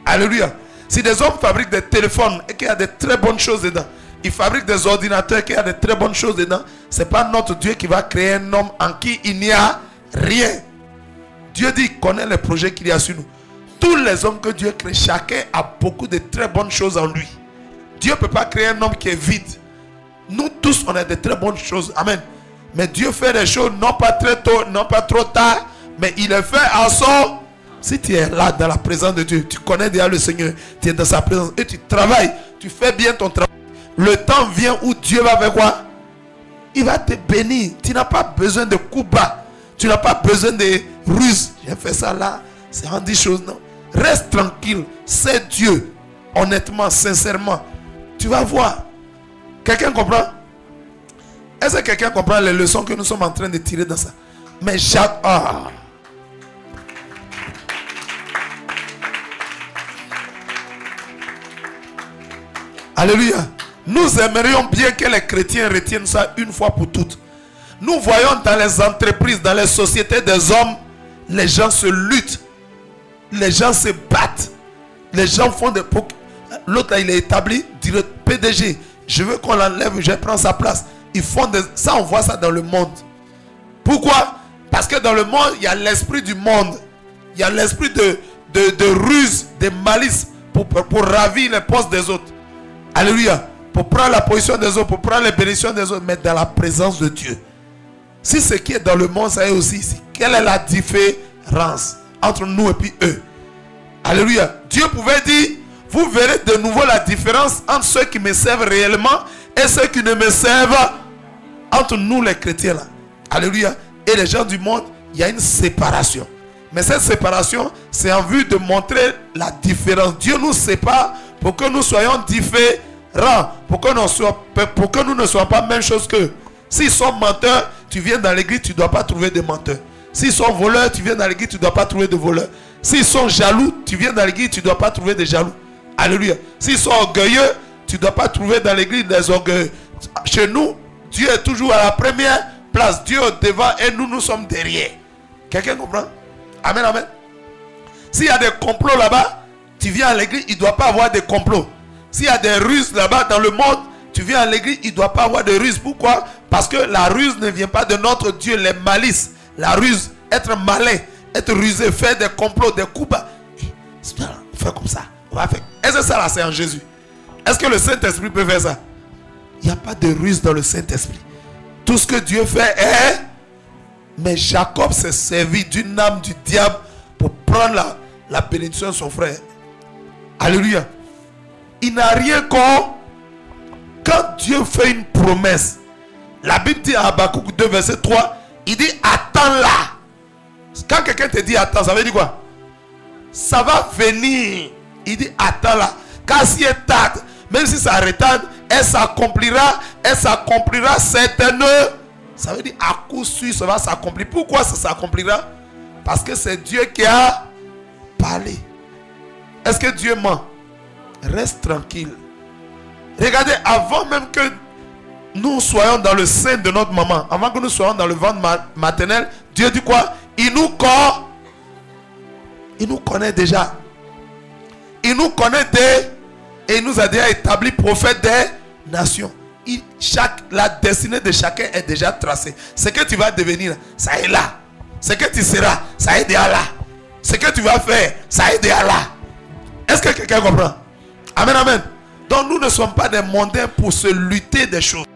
alléluia. Si des hommes fabriquent des téléphones et qu'il y a de très bonnes choses dedans, ils fabriquent des ordinateurs et qu'il y a de très bonnes choses dedans, ce n'est pas notre Dieu qui va créer un homme en qui il n'y a rien. Dieu dit qu'il connaît les projets qu'il y a sur nous. Tous les hommes que Dieu crée, chacun a beaucoup de très bonnes choses en lui. Dieu ne peut pas créer un homme qui est vide. Nous tous, on a de très bonnes choses. Amen. Mais Dieu fait des choses non pas très tôt, non pas trop tard, mais il les fait en son. Si tu es là dans la présence de Dieu, tu connais déjà le Seigneur, tu es dans sa présence et tu travailles, tu fais bien ton travail. Le temps vient où Dieu va faire quoi? Il va te bénir. Tu n'as pas besoin de coups bas. Tu n'as pas besoin de ruses. J'ai fait ça là. C'est en 10 choses, non. Reste tranquille. C'est Dieu. Honnêtement, sincèrement. Tu vas voir. Quelqu'un comprend? Est-ce que quelqu'un comprend les leçons que nous sommes en train de tirer dans ça? Mais Jacques... Ah. Alléluia. Nous aimerions bien que les chrétiens retiennent ça une fois pour toutes. Nous voyons dans les entreprises, dans les sociétés des hommes, les gens se luttent. Les gens se battent. Les gens font des... L'autre, il est établi, dit le PDG, je veux qu'on l'enlève, je prends sa place. Ils font des... Ça, on voit ça dans le monde. Pourquoi? Parce que dans le monde, il y a l'esprit du monde. Il y a l'esprit de ruse, de malice pour ravir les postes des autres. Alléluia. Pour prendre la position des autres, pour prendre les bénédictions des autres, mais dans la présence de Dieu. Si ce qui est dans le monde, ça est aussi ici. Quelle est la différence entre nous et puis eux? Alléluia. Dieu pouvait dire, vous verrez de nouveau la différence entre ceux qui me servent réellement et ceux qui ne me servent, entre nous les chrétiens là. Alléluia. Et les gens du monde, il y a une séparation. Mais cette séparation, c'est en vue de montrer la différence. Dieu nous sépare pour que nous soyons différents. Pour que nous ne soyons pas même chose qu'eux. S'ils sont menteurs, tu viens dans l'église, tu ne dois pas trouver de menteurs. S'ils sont voleurs, tu viens dans l'église, tu ne dois pas trouver de voleurs. S'ils sont jaloux, tu viens dans l'église, tu ne dois pas trouver de jaloux. Alléluia. S'ils sont orgueilleux, tu ne dois pas trouver dans l'église des orgueilleux. Chez nous, Dieu est toujours à la première place. Dieu est devant et nous sommes derrière. Quelqu'un comprend? Amen, amen. S'il y a des complots là-bas, tu viens à l'église, il ne doit pas avoir de complots. S'il y a des ruses là-bas dans le monde, tu viens à l'église, il ne doit pas avoir de ruse. Pourquoi? Parce que la ruse ne vient pas de notre Dieu, les malices. La ruse, être malin, être rusé, faire des complots, des coups bas. On fait comme ça. On va faire. Est-ce que ça là, c'est en Jésus? Est-ce que le Saint-Esprit peut faire ça? Il n'y a pas de ruse dans le Saint-Esprit. Tout ce que Dieu fait est... Mais Jacob s'est servi d'une âme du diable pour prendre la bénédiction de son frère. Alléluia. Il n'a rien contre... Quand Dieu fait une promesse, la Bible dit à Habakkuk 2, verset 3, il dit attends-la. Quand quelqu'un te dit attends, ça veut dire quoi? Ça va venir. Il dit attends-la. Car si elle tarde, même si ça retarde, elle s'accomplira certainement. Ça veut dire à coup sûr, ça va s'accomplir. Pourquoi ça s'accomplira? Parce que c'est Dieu qui a parlé. Est-ce que Dieu ment? Reste tranquille. Regardez, avant même que nous soyons dans le sein de notre maman, avant que nous soyons dans le ventre maternel, Dieu dit quoi? Il nous connaît déjà. Il nous connaît et il nous a déjà établi prophète des nations. La destinée de chacun est déjà tracée. Ce que tu vas devenir, ça est là. Ce que tu seras, ça est déjà là. Ce que tu vas faire, ça est déjà là. Est-ce que quelqu'un comprend? Amen, amen. Donc nous ne sommes pas des mondains pour se lutter des choses.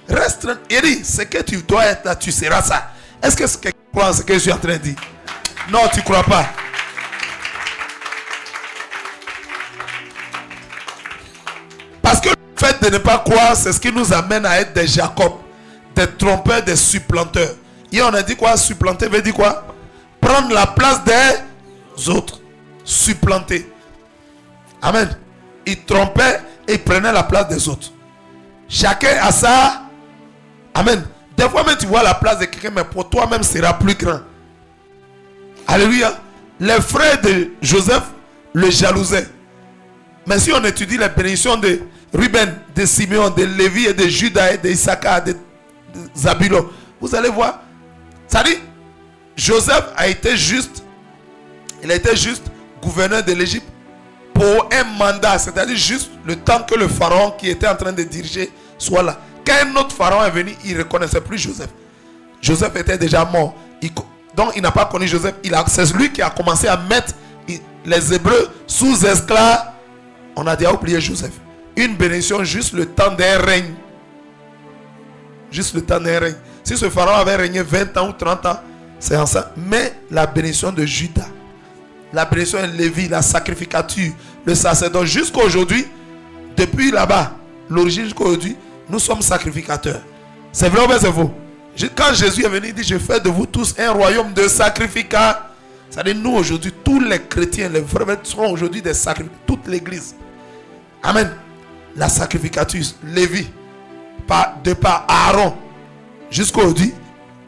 Reste, il dit, ce que tu dois être là, tu seras ça. Est-ce que quelqu'un croit en ce que je suis en train de dire? Non, tu ne crois pas. Parce que le fait de ne pas croire, c'est ce qui nous amène à être des Jacob, des trompeurs, des supplanteurs. Et on a dit quoi? Supplanter veut dire quoi? Prendre la place des autres. Supplanter. Amen. Ils trompaient et ils prenaient la place des autres. Chacun a ça. Amen. Des fois même tu vois la place de quelqu'un, mais pour toi-même sera plus grand. Alléluia. Les frères de Joseph le jalousaient. Mais si on étudie les bénédictions de Ruben, de Simeon, de Lévi et de Judas et de Issachar, de Zabulon, vous allez voir. Ça dit, Joseph a été juste. Il a été juste gouverneur de l'Égypte pour un mandat, c'est-à-dire juste le temps que le pharaon qui était en train de diriger soit là. Quand un autre pharaon est venu, il ne reconnaissait plus Joseph. Joseph était déjà mort. Donc il n'a pas connu Joseph. C'est lui qui a commencé à mettre les Hébreux sous esclaves. On a déjà oublié Joseph. Une bénédiction juste le temps d'un règne. Juste le temps d'un règne. Si ce pharaon avait régné 20 ans ou 30 ans, c'est en ça. Mais la bénédiction de Judas, la bénédiction de Lévi, la sacrificature, le sacerdoce, jusqu'à aujourd'hui, depuis là-bas, l'origine jusqu'à aujourd'hui, nous sommes sacrificateurs. C'est vrai ou bien c'est faux? Quand Jésus est venu, il dit, je fais de vous tous un royaume de sacrificateurs. C'est-à-dire, nous aujourd'hui, tous les chrétiens, les vrais seront aujourd'hui des sacrificateurs, toute l'église. Amen. La sacrificature, Lévi, de par Aaron, jusqu'à aujourd'hui,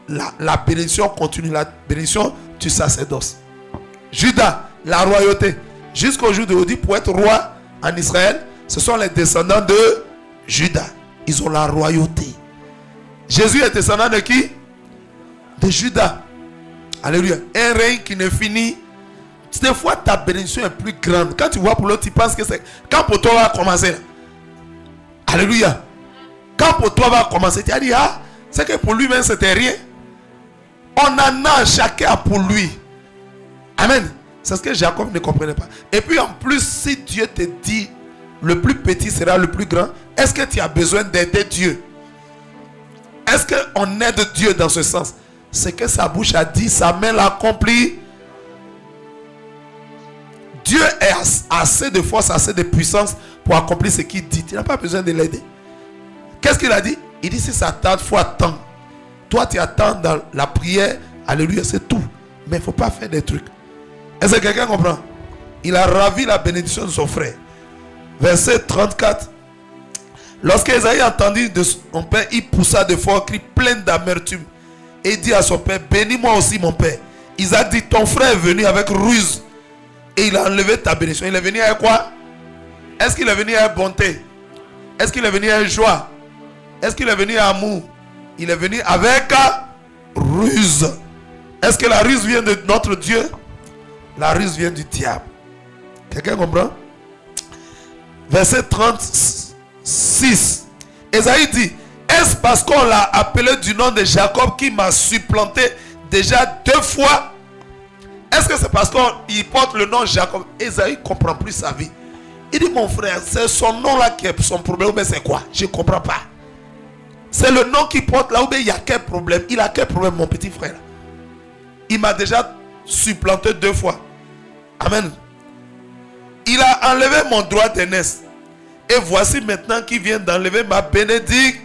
la bénédiction continue, la bénédiction du sacerdoce. Judas, la royauté. Jusqu'au jour d'aujourd'hui, pour être roi en Israël, ce sont les descendants de Judas. Ils ont la royauté. Jésus est descendant de qui? De Judas. Alléluia. Un règne qui ne finit. Des fois, ta bénédiction est plus grande. Quand tu vois pour l'autre, tu penses que c'est... Quand pour toi va commencer. Là. Alléluia. Quand pour toi va commencer, tu as dit, ah, c'est que pour lui-même, c'était rien. On en a, chacun pour lui. Amen. C'est ce que Jacob ne comprenait pas. Et puis en plus, si Dieu te dit, le plus petit sera le plus grand, est-ce que tu as besoin d'aider Dieu? Est-ce qu'on aide Dieu dans ce sens? C'est que sa bouche a dit, sa main l'a accompli. Dieu a assez de force, assez de puissance pour accomplir ce qu'il dit. Tu n'as pas besoin de l'aider. Qu'est-ce qu'il a dit? Il dit, si ça tarde, il faut attendre. Toi, tu attends dans la prière. Alléluia, c'est tout. Mais il ne faut pas faire des trucs. Est-ce que quelqu'un comprend? Il a ravi la bénédiction de son frère. Verset 34. Lorsque Esaïe entendit de son père, il poussa de forts cris pleins d'amertume. Et dit à son père, bénis-moi aussi mon père. Isaac dit, ton frère est venu avec ruse. Et il a enlevé ta bénédiction. Il est venu avec quoi? Est-ce qu'il est venu avec bonté? Est-ce qu'il est venu avec joie? Est-ce qu'il est venu avec amour? Il est venu avec ruse. Est-ce que la ruse vient de notre Dieu? La ruse vient du diable. Quelqu'un comprend? Verset 36. Esaïe dit, est-ce parce qu'on l'a appelé du nom de Jacob qui m'a supplanté déjà 2 fois? Est-ce que c'est parce qu'il porte le nom Jacob? Esaïe ne comprend plus sa vie. Il dit, mon frère, c'est son nom là qui est son problème. Mais c'est quoi? Je ne comprends pas. C'est le nom qu'il porte là où il y a quel problème? Il a quel problème, mon petit frère? Il m'a déjà supplanté 2 fois. Amen. Il a enlevé mon droit d'aînesse. Et voici maintenant qu'il vient d'enlever ma bénédiction.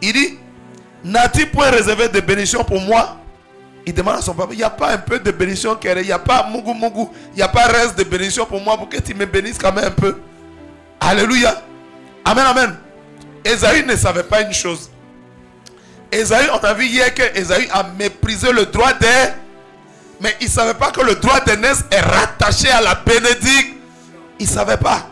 Il dit, n'a-t-il point réservé de bénédiction pour moi? Il demande à son papa, il n'y a pas un peu de bénédiction, il n'y a pas mougou mougou, il n'y a pas reste de bénédiction pour moi, pour que tu me bénisses quand même un peu. Alléluia. Amen, amen. Esaïe ne savait pas une chose. Esaïe, on a vu hier que Esaïe a méprisé le droit d'aînesse. Mais il ne savait pas que le droit d'aînesse est rattaché à la bénédiction. Il ne savait pas.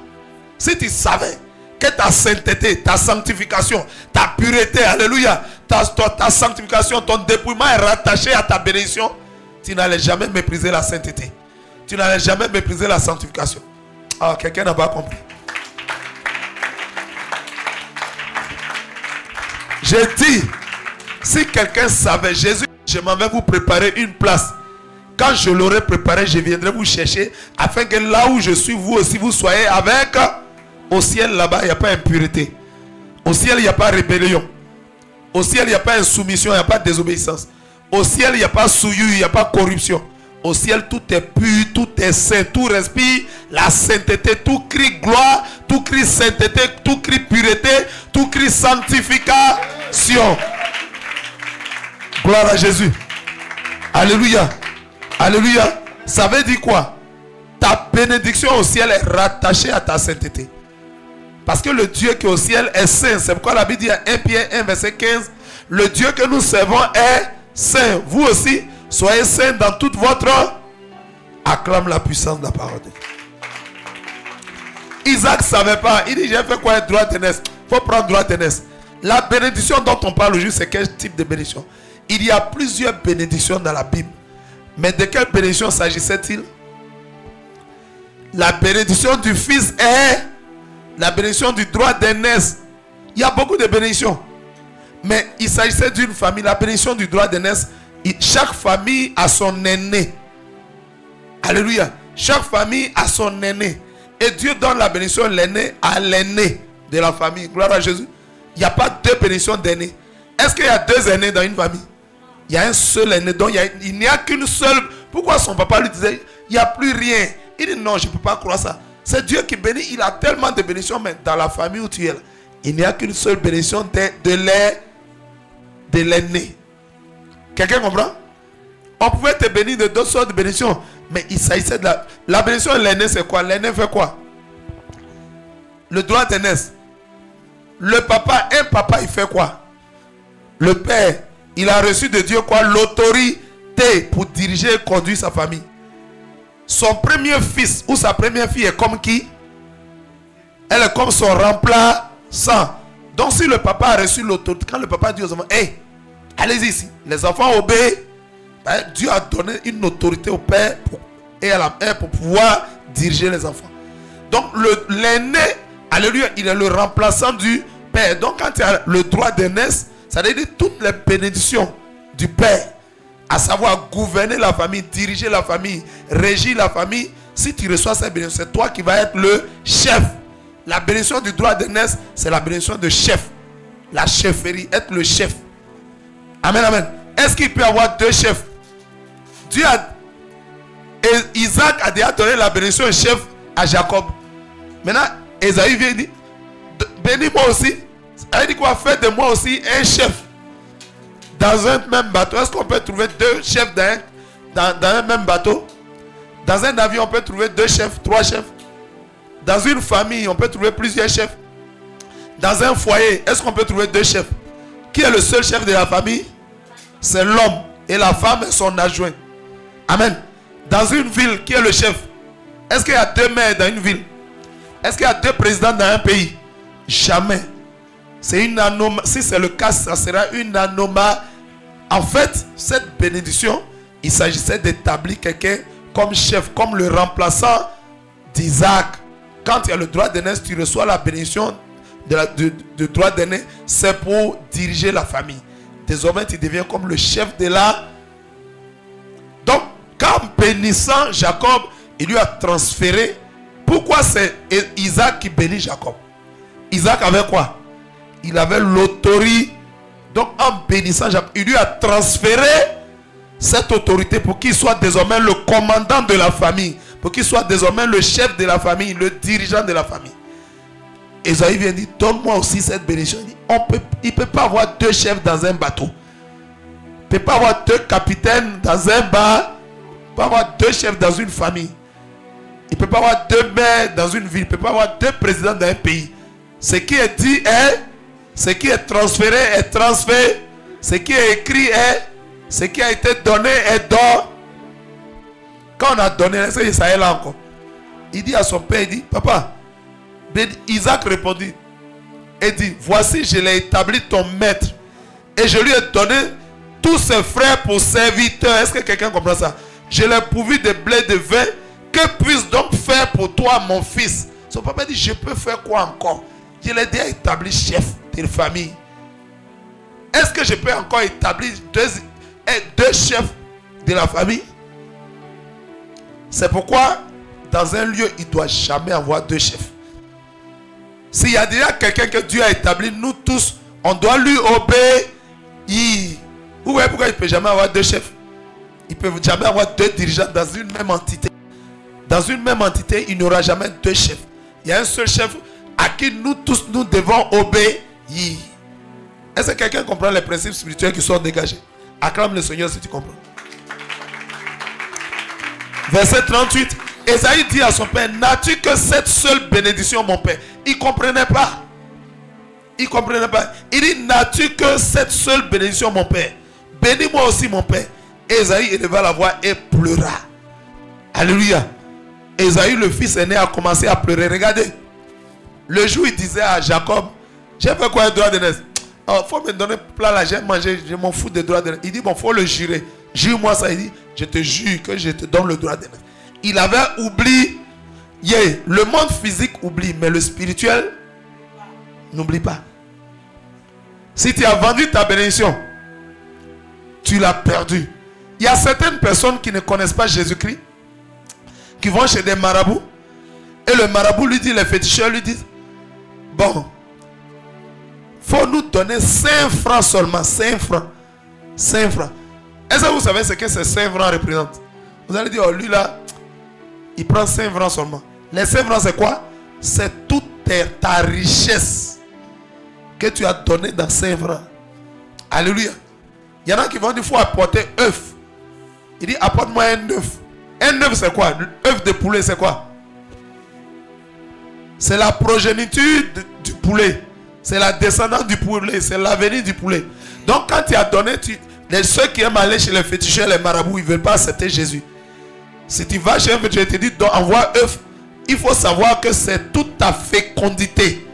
Si tu savais que ta sainteté, ta sanctification, ta pureté, alléluia, ta sanctification, ton dépouillement est rattaché à ta bénédiction, tu n'allais jamais mépriser la sainteté. Tu n'allais jamais mépriser la sanctification. Ah, quelqu'un n'a pas compris. J'ai dit, si quelqu'un savait, Jésus, je m'en vais vous préparer une place. Quand je l'aurai préparé, je viendrai vous chercher afin que là où je suis, vous aussi, vous soyez avec Au ciel, là-bas, il n'y a pas impureté. Au ciel, il n'y a pas rébellion. Au ciel, il n'y a pas insoumission, il n'y a pas désobéissance. Au ciel, il n'y a pas souillure, il n'y a pas corruption. Au ciel, tout est pur, tout est saint, tout respire la sainteté, tout crie gloire, tout crie sainteté, tout crie pureté, tout crie sanctification. Gloire à Jésus. Alléluia. Alléluia. Ça veut dire quoi? Ta bénédiction au ciel est rattachée à ta sainteté. Parce que le Dieu qui est au ciel est saint. C'est pourquoi la Bible dit à 1 Pierre 1 verset 15, le Dieu que nous servons est saint. Vous aussi, soyez saints dans toute votre... Acclame la puissance de la parole de Dieu. Isaac ne savait pas. Il dit, j'ai fait quoi? Droit d'aînesse. Il faut prendre droit d'aînesse. La bénédiction dont on parle aujourd'hui, c'est quel type de bénédiction? Il y a plusieurs bénédictions dans la Bible. Mais de quelle bénédiction s'agissait-il? La bénédiction du fils est la bénédiction du droit d'aînesse. Il y a beaucoup de bénédictions. Mais il s'agissait d'une famille. La bénédiction du droit d'aînesse, chaque famille a son aîné. Alléluia. Chaque famille a son aîné. Et Dieu donne la bénédiction l'aîné à l'aîné de la famille. Gloire à Jésus. Il n'y a pas deux bénédictions d'aînés. Est-ce qu'il y a deux aînés dans une famille? Il y a un seul aîné. Donc il n'y a qu'une seule. Pourquoi son papa lui disait, il n'y a plus rien? Il dit non, je ne peux pas croire ça. C'est Dieu qui bénit. Il a tellement de bénédictions, mais dans la famille où tu es là, il n'y a qu'une seule bénédiction de l'aîné. Quelqu'un comprend? On pouvait te bénir de d'autres sortes de bénédictions, mais il s'agissait de la bénédiction de l'aîné. C'est quoi? L'aîné fait quoi? Le droit d'aînesse. Le papa, un papa, il fait quoi? Le père, il a reçu de Dieu quoi? L'autorité pour diriger et conduire sa famille. Son premier fils ou sa première fille est comme qui? Elle est comme son remplaçant. Donc si le papa a reçu l'autorité, quand le papa dit aux enfants, hey, allez ici, les enfants obéissent, ben, Dieu a donné une autorité au père et à la mère pour pouvoir diriger les enfants. Donc l'aîné, alléluia, il est le remplaçant du père. Donc quand tu as le droit d'aînesse, ça veut dire toutes les bénédictions du père, à savoir gouverner la famille, diriger la famille, régir la famille. Si tu reçois cette bénédiction, c'est toi qui vas être le chef. La bénédiction du droit d'aînesse, c'est la bénédiction de chef. La chefferie, être le chef. Amen, amen. Est-ce qu'il peut y avoir deux chefs? Dieu a... Et Isaac a déjà donné la bénédiction de chef à Jacob. Maintenant, Esaü vient dire, bénis-moi aussi. Elle dit quoi? Fais de moi aussi un chef. Dans un même bateau, est-ce qu'on peut trouver deux chefs dans un même bateau? Dans un avion, on peut trouver deux chefs, trois chefs. Dans une famille, on peut trouver plusieurs chefs. Dans un foyer, est-ce qu'on peut trouver deux chefs? Qui est le seul chef de la famille? C'est l'homme. Et la femme est son adjoint. Amen. Dans une ville, qui est le chef? Est-ce qu'il y a deux maires dans une ville? Est-ce qu'il y a deux présidents dans un pays? Jamais. C'est une anomalie. Si c'est le cas, ça sera une anomalie. En fait, cette bénédiction, il s'agissait d'établir quelqu'un comme chef, comme le remplaçant d'Isaac. Quand il y a le droit d'aînesse, tu reçois la bénédiction de droit d'aîné. C'est pour diriger la famille. Désormais, tu deviens comme le chef de la... Donc, quand bénissant Jacob, il lui a transféré. Pourquoi c'est Isaac qui bénit Jacob? Isaac avait quoi? Il avait l'autorité. Donc en bénissant Jacob, il lui a transféré cette autorité pour qu'il soit désormais le commandant de la famille. Pour qu'il soit désormais le chef de la famille, le dirigeant de la famille. Esaü vient dire, donne-moi aussi cette bénédiction. Il ne peut pas avoir deux chefs dans un bateau. Il ne peut pas avoir deux capitaines dans un bar. Il ne peut pas avoir deux chefs dans une famille. Il ne peut pas avoir deux maires dans une ville. Il ne peut pas avoir deux présidents dans un pays. Ce qui est dit est, ce qui est transféré est transféré. Ce qui est écrit est, ce qui a été donné est donné. Quand on a donné, c'est ça est là encore. Il dit à son père, il dit, papa, Isaac répondit, et dit, voici, je l'ai établi ton maître. Et je lui ai donné tous ses frères pour serviteurs. Est-ce que quelqu'un comprend ça? Je l'ai pourvu de blé, de vin. Que puisse donc faire pour toi, mon fils? Son papa dit, je peux faire quoi encore? Je l'ai déjà établi chef de famille. Est-ce que je peux encore établir deux chefs de la famille? C'est pourquoi, dans un lieu, il ne doit jamais avoir deux chefs. S'il y a déjà quelqu'un que Dieu a établi, nous tous, on doit lui obéir. Vous voyez pourquoi il ne peut jamais avoir deux chefs? Il ne peut jamais avoir deux dirigeants dans une même entité. Dans une même entité, il n'y aura jamais deux chefs. Il y a un seul chef à qui nous tous, nous devons obéir. Est-ce que quelqu'un comprend les principes spirituels qui sont dégagés? Acclame le Seigneur si tu comprends. Verset 38. Ésaïe dit à son père, n'as-tu que cette seule bénédiction, mon père? Il ne comprenait pas. Il ne comprenait pas. Il dit, n'as-tu que cette seule bénédiction, mon père? Bénis-moi aussi, mon père. Ésaïe éleva la voix et pleura. Alléluia. Ésaïe, le fils aîné, a commencé à pleurer. Regardez. Le jour, il disait à Jacob, j'ai fait quoi un droit de naissance? Il faut me donner plein là, j'ai mangé, je m'en fous des droits de naissance. Il dit, bon, il faut le jurer. Jure-moi ça. Il dit, je te jure que je te donne le droit de naissance. Il avait oublié. Le monde physique oublie, mais le spirituel n'oublie pas. Si tu as vendu ta bénédiction, tu l'as perdu. Il y a certaines personnes qui ne connaissent pas Jésus-Christ, qui vont chez des marabouts, et le marabout lui dit, les féticheurs lui disent, bon, faut nous donner 5 francs seulement, 5 francs. 5 francs. Est-ce que vous savez ce que ces 5 francs représentent? Vous allez dire, oh, lui là, il prend 5 francs seulement. Les 5 francs, c'est quoi? C'est toute ta richesse que tu as donnée dans 5 francs. Alléluia. Il y en a qui vont dire, il faut apporter œuf. Il dit, apporte-moi un œuf. Un œuf, c'est quoi? L'œuf de poulet, c'est quoi? C'est la progéniture du poulet. C'est la descendance du poulet. C'est l'avenir du poulet. Donc, quand tu as donné, ceux qui aiment aller chez les féticheurs, les marabouts, ils ne veulent pas accepter Jésus. Si tu vas chez un féticheur, il te dit, envoie œuf. Il faut savoir que c'est toute ta fécondité,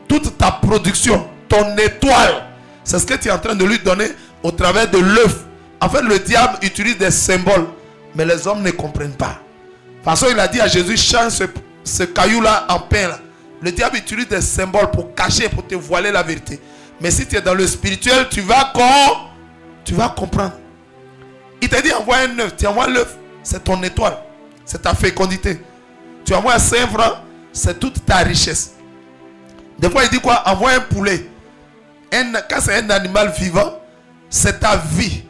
toute ta production, ton étoile. C'est ce que tu es en train de lui donner au travers de l'œuf. En fait, le diable utilise des symboles, mais les hommes ne comprennent pas. De toute façon, il a dit à Jésus, change ce caillou-là en pain. Là. Le diable utilise des symboles pour cacher, pour te voiler la vérité. Mais si tu es dans le spirituel, tu vas comprendre. Il t'a dit, envoie un œuf. Tu envoies l'œuf, c'est ton étoile. C'est ta fécondité. Tu envoies 5 francs, c'est toute ta richesse. Des fois, il dit quoi? Envoie un poulet. Quand c'est un animal vivant, c'est ta vie.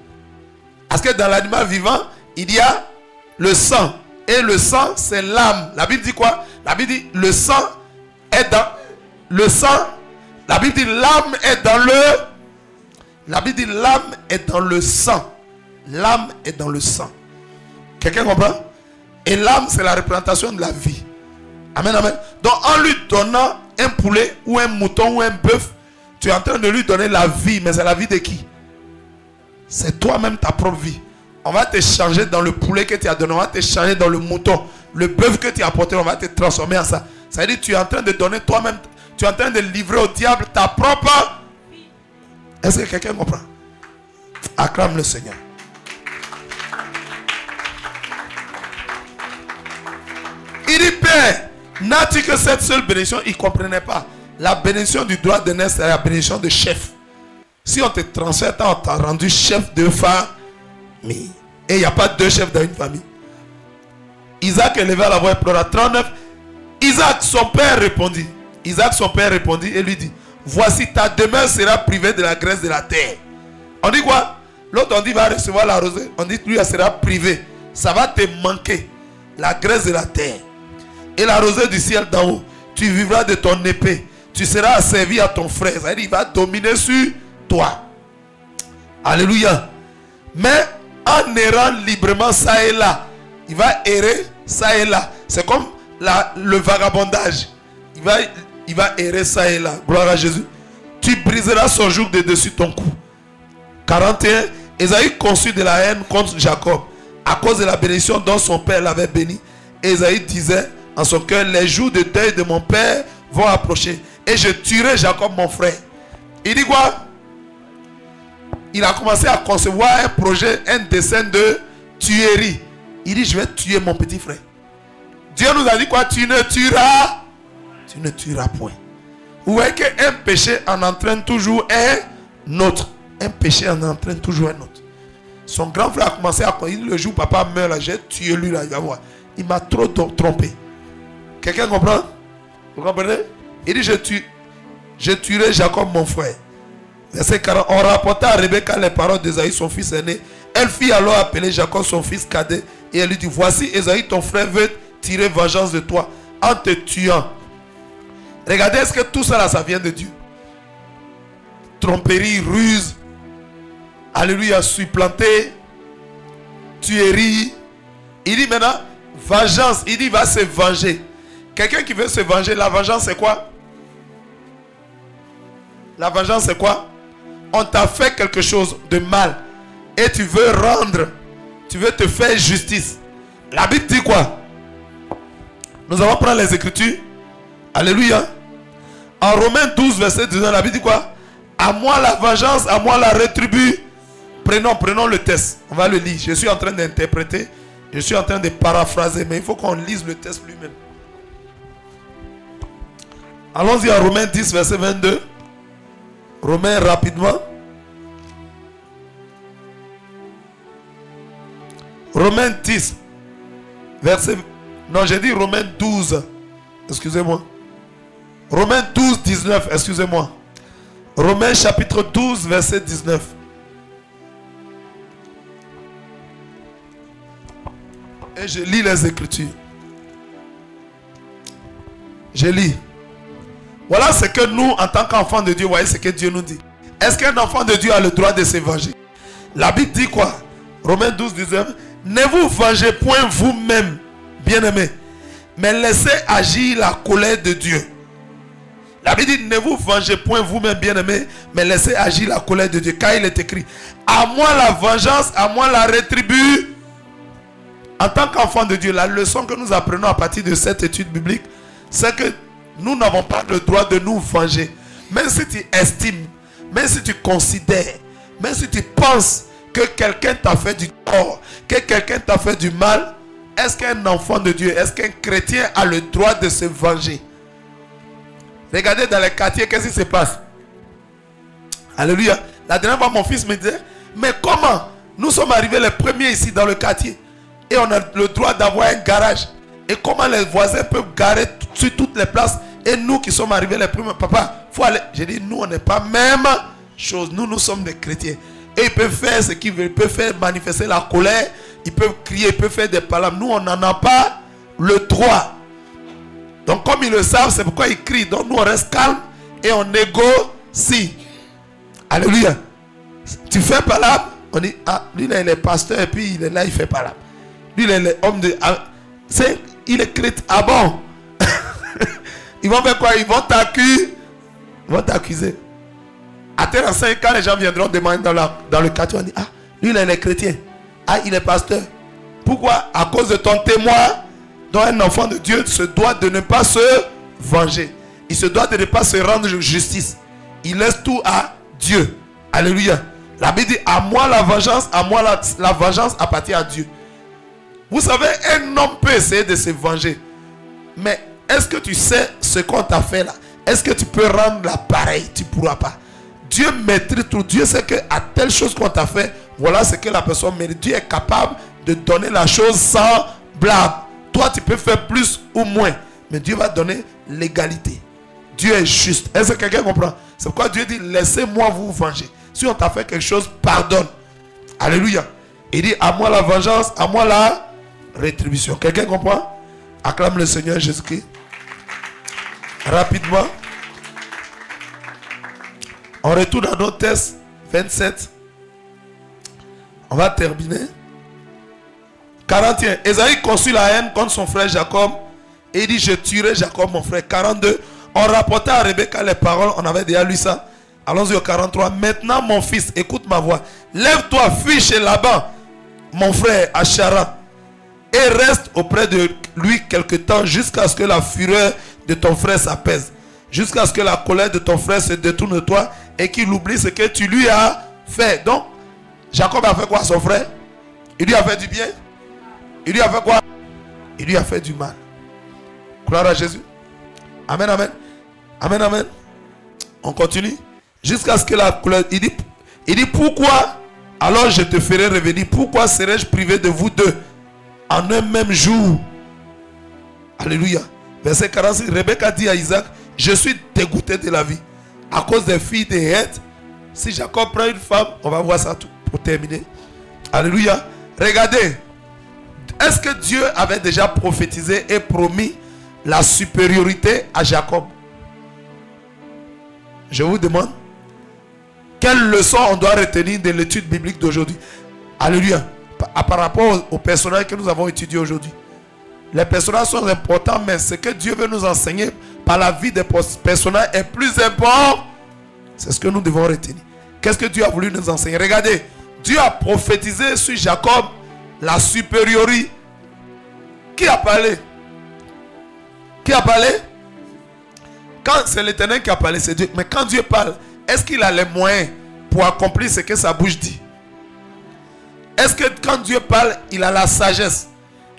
Parce que dans l'animal vivant, il y a le sang. Et le sang, c'est l'âme. La Bible dit quoi? La Bible dit le sang est dans le sang. La Bible dit l'âme est dans le. La Bible dit l'âme est dans le sang. L'âme est dans le sang. Quelqu'un comprend? Et l'âme, c'est la représentation de la vie. Amen, amen. Donc, en lui donnant un poulet ou un mouton ou un bœuf, tu es en train de lui donner la vie. Mais c'est la vie de qui? C'est toi-même ta propre vie. On va te changer dans le poulet que tu as donné. On va te changer dans le mouton. Le bœuf que tu as apporté, on va te transformer en ça. Ça veut dire que tu es en train de donner toi-même. Tu es en train de livrer au diable ta propre vie. Est-ce que quelqu'un comprend? Acclame le Seigneur. Il dit, Père, n'as-tu que cette seule bénédiction? Il ne comprenait pas. La bénédiction du droit de naissance, c'est la bénédiction de chef. Si on te transfère, on t'a rendu chef de famille. Et il n'y a pas deux chefs dans une famille. Isaac éleva la voix et pleura. 39. Isaac, son père, répondit. Isaac, son père, répondit et lui dit, voici ta demeure sera privée de la graisse de la terre. On dit quoi? L'autre, on dit, va recevoir la rosée. On dit, lui, elle sera privée. Ça va te manquer. La graisse de la terre. Et la rosée du ciel d'en haut. Tu vivras de ton épée. Tu seras asservi à ton frère. C'est-à-dire, il va dominer sur toi. Alléluia. Mais en errant librement ça et là, il va errer ça et là. C'est comme le vagabondage. Il va errer ça et là. Gloire à Jésus. Tu briseras son joug de dessus ton cou. 41. Ésaü conçut de la haine contre Jacob à cause de la bénédiction dont son père l'avait béni. Ésaü disait en son cœur, les jours de deuil de mon père vont approcher et je tuerai Jacob mon frère. Il dit quoi? Il a commencé à concevoir un projet, un dessein de tuerie. Il dit, je vais tuer mon petit frère. Dieu nous a dit quoi? Tu ne tueras point. Vous voyez qu'un péché en entraîne toujours un autre. Un péché en entraîne toujours un autre. Son grand frère a commencé à dire, le jour où papa meurt là, j'ai tué lui là, il va voir. Il m'a trop trompé. Quelqu'un comprend? Vous comprenez? Il dit, je tuerai Jacob mon frère. Verset 40. On rapporta à Rebecca les paroles d'Ésaü, son fils aîné. Elle fit alors appeler Jacob, son fils cadet. Et elle lui dit, voici Ésaü, ton frère, veut tirer vengeance de toi en te tuant. Regardez, est-ce que tout ça là, ça vient de Dieu? Tromperie, ruse, alléluia, supplanté, tuerie. Il dit maintenant, vengeance. Il dit, il va se venger. Quelqu'un qui veut se venger, la vengeance c'est quoi? La vengeance c'est quoi? On t'a fait quelque chose de mal et tu veux rendre, tu veux te faire justice. La Bible dit quoi? Nous allons prendre les Écritures. Alléluia. En Romains 12, verset 19, la Bible dit quoi? À moi la vengeance, à moi la rétribution. Prenons le texte. On va le lire. Je suis en train d'interpréter. Je suis en train de paraphraser. Mais il faut qu'on lise le texte lui-même. Allons-y à Romains 10, verset 22. Romains rapidement. Romains 10, verset... Non, j'ai dit Romains 12. Excusez-moi. Romains 12, 19. Excusez-moi. Romains chapitre 12, verset 19. Et je lis les Écritures. Je lis. Voilà ce que nous, en tant qu'enfants de Dieu, voyez ce que Dieu nous dit. Est-ce qu'un enfant de Dieu a le droit de se venger? La Bible dit quoi? Romains 12, 19. Ne vous vengez point vous-même, bien-aimés, mais laissez agir la colère de Dieu. La Bible dit, ne vous vengez point vous-même, bien-aimés, mais laissez agir la colère de Dieu. Car il est écrit, à moi la vengeance, à moi la rétribution. En tant qu'enfant de Dieu, la leçon que nous apprenons à partir de cette étude biblique, c'est que nous n'avons pas le droit de nous venger. Même si tu estimes, même si tu considères, même si tu penses que quelqu'un t'a fait du tort, que quelqu'un t'a fait du mal, est-ce qu'un enfant de Dieu, est-ce qu'un chrétien a le droit de se venger? Regardez dans les quartiers, qu'est-ce qui se passe? Alléluia. La dernière fois, mon fils me disait, mais comment? Nous sommes arrivés les premiers ici dans le quartier et on a le droit d'avoir un garage. Et comment les voisins peuvent garer sur toutes les places et nous qui sommes arrivés les premiers? Papa, il faut aller. J'ai dit, nous, on n'est pas même chose. Nous sommes des chrétiens. Et ils peuvent faire ce qu'ils veulent. Ils peuvent faire manifester la colère. Ils peuvent crier. Ils peuvent faire des palabres. Nous, on n'en a pas le droit. Donc, comme ils le savent, c'est pourquoi ils crient. Donc, nous, on reste calme et on négocie. Alléluia. Tu fais palabre. On dit, ah, lui, là, il est pasteur. Et puis, il est là, il fait palabre. Lui, là, il est homme de... il est chrétien. Ah bon? Ils vont faire quoi? Ils vont t'accuser. Ils vont t'accuser. À tel enseigne, quand les gens viendront demander dans le quartier, on dit, ah, lui, là, il est chrétien. Ah, il est pasteur. Pourquoi? À cause de ton témoin, dont un enfant de Dieu se doit de ne pas se venger. Il se doit de ne pas se rendre justice. Il laisse tout à Dieu. Alléluia. La Bible dit, à moi la vengeance, à moi la vengeance appartient à Dieu. Vous savez, un homme peut essayer de se venger. Mais est-ce que tu sais ce qu'on t'a fait là? Est-ce que tu peux rendre la pareille? Tu ne pourras pas. Dieu maîtrise tout. Dieu sait qu'à telle chose qu'on t'a fait, voilà ce que la personne mérite. Dieu est capable de donner la chose semblable. Toi, tu peux faire plus ou moins. Mais Dieu va donner l'égalité. Dieu est juste. Est-ce que quelqu'un comprend? C'est pourquoi Dieu dit, laissez-moi vous venger. Si on t'a fait quelque chose, pardonne. Alléluia. Il dit, à moi la vengeance, à moi la rétribution. Quelqu'un comprend? Acclame le Seigneur Jésus-Christ. Rapidement. On retourne à notre texte 27. On va terminer. 41. Ésaü conçut la haine contre son frère Jacob. Et il dit, je tuerai Jacob mon frère. 42. On rapporta à Rebecca les paroles. On avait déjà lu ça. Allons-y au 43. Maintenant mon fils, écoute ma voix. Lève-toi, fuis chez Laban, mon frère, à Charan. Et reste auprès de lui quelque temps jusqu'à ce que la fureur de ton frère s'apaise. Jusqu'à ce que la colère de ton frère se détourne de toi et qu'il oublie ce que tu lui as fait. Donc, Jacob a fait quoi à son frère? Il lui a fait du bien. Il lui a fait quoi? Il lui a fait du mal. Gloire à Jésus. Amen, amen. Amen, amen. On continue. Jusqu'à ce que la colère... Il dit pourquoi alors je te ferai revenir? Pourquoi serais-je privé de vous deux en un même jour? Alléluia. Verset 46. Rebecca dit à Isaac, Je suis dégoûté de la vie. À cause des filles de Heth. Si Jacob prend une femme, on va voir ça tout pour terminer. Alléluia. Regardez. Est-ce que Dieu avait déjà prophétisé et promis la supériorité à Jacob? Je vous demande. Quelle leçon on doit retenir de l'étude biblique d'aujourd'hui? Alléluia. Par rapport aux personnages que nous avons étudiés aujourd'hui. Les personnages sont importants, mais ce que Dieu veut nous enseigner par la vie des personnages est plus important. C'est ce que nous devons retenir. Qu'est-ce que Dieu a voulu nous enseigner? Regardez, Dieu a prophétisé sur Jacob la supériorité. Qui a parlé? Qui a parlé? Quand c'est l'Éternel qui a parlé, c'est Dieu. Mais quand Dieu parle, est-ce qu'il a les moyens pour accomplir ce que sa bouche dit? Est-ce que quand Dieu parle, il a la sagesse?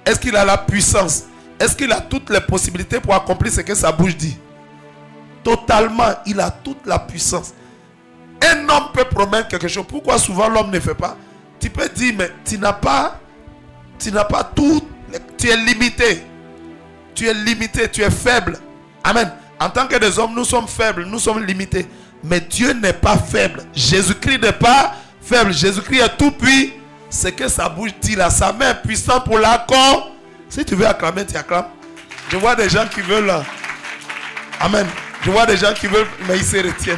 Est-ce qu'il a la puissance? Est-ce qu'il a toutes les possibilités pour accomplir ce que sa bouche dit? Totalement, il a toute la puissance. Un homme peut promettre quelque chose. Pourquoi souvent l'homme ne fait pas? Tu peux dire, mais tu n'as pas tout. Tu es limité. Tu es limité, tu es faible. Amen. En tant que des hommes, nous sommes faibles, nous sommes limités. Mais Dieu n'est pas faible. Jésus-Christ n'est pas faible. Jésus-Christ est tout puissant. Ce que sa bouche dit là, sa main est puissante pour l'accord. Si tu veux acclamer, tu acclames. Je vois des gens qui veulent là. Amen. Je vois des gens qui veulent, mais ils se retiennent.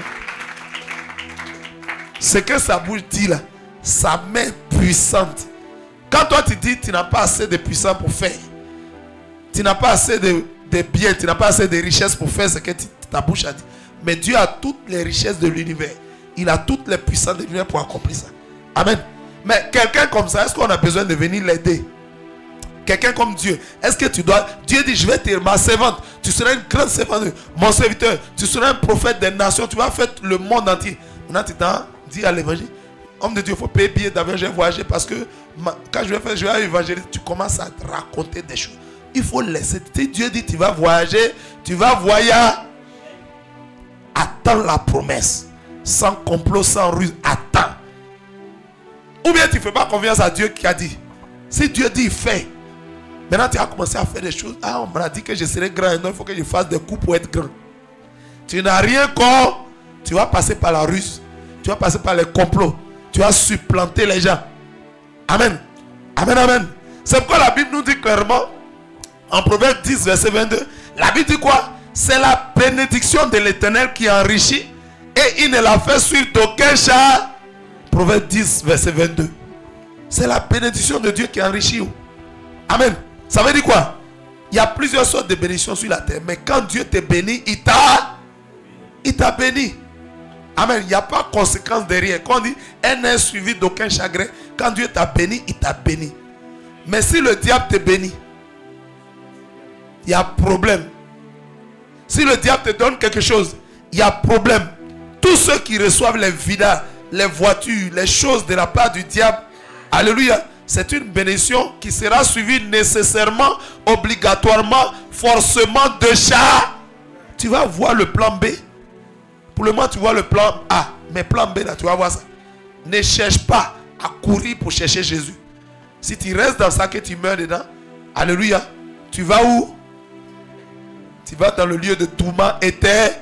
Ce que sa bouche dit là, sa main puissante. Quand toi tu dis, tu n'as pas assez de puissance pour faire. Tu n'as pas assez de biens, tu n'as pas assez de richesses pour faire ce que ta bouche a dit. Mais Dieu a toutes les richesses de l'univers. Il a toutes les puissances de l'univers pour accomplir ça. Amen. Mais quelqu'un comme ça, est-ce qu'on a besoin de venir l'aider? Quelqu'un comme Dieu, est-ce que tu dois... Dieu dit, je vais te... Ma servante, tu seras une grande servante. Mon serviteur, tu seras un prophète des nations. Tu vas faire le monde entier. Maintenant, tu t'en dis à l'évangile. Homme de Dieu, il faut payer billet d'avion, je vais voyager parce que quand je vais évangéliser, tu commences à te raconter des choses. Il faut laisser. Si Dieu dit, tu vas voyager, tu vas voyager. Attends la promesse. Sans complot, sans ruse. Attends. Ou bien tu ne fais pas confiance à Dieu qui a dit. Si Dieu dit, fais. Maintenant tu as commencé à faire des choses. Ah, on m'a dit que je serai grand. Non, il faut que je fasse des coups pour être grand. Tu n'as rien contre. Tu vas passer par la ruse. Tu vas passer par les complots. Tu vas supplanter les gens. Amen. Amen, amen. C'est pourquoi la Bible nous dit clairement, en Proverbe 10, verset 22, la Bible dit quoi? C'est la bénédiction de l'Éternel qui enrichit et il ne la fait suivre d'aucun chat. Proverbe 10, verset 22. C'est la bénédiction de Dieu qui enrichit. Amen. Ça veut dire quoi? Il y a plusieurs sortes de bénédictions sur la terre. Mais quand Dieu te bénit, il t'a béni. Amen. Il n'y a pas de conséquence derrière. Quand on dit, elle n'est suivie d'aucun chagrin. Quand Dieu t'a béni, il t'a béni. Mais si le diable te bénit, il y a problème. Si le diable te donne quelque chose, il y a problème. Tous ceux qui reçoivent les villages, les voitures, les choses de la part du diable, alléluia, c'est une bénédiction qui sera suivie nécessairement, obligatoirement, forcément de chat. Tu vas voir le plan B. Pour le moment, tu vois le plan A. Mais plan B, là, tu vas voir ça. Ne cherche pas à courir pour chercher Jésus. Si tu restes dans ça, que tu meurs dedans, alléluia, tu vas où? Tu vas dans le lieu de tourment éternel.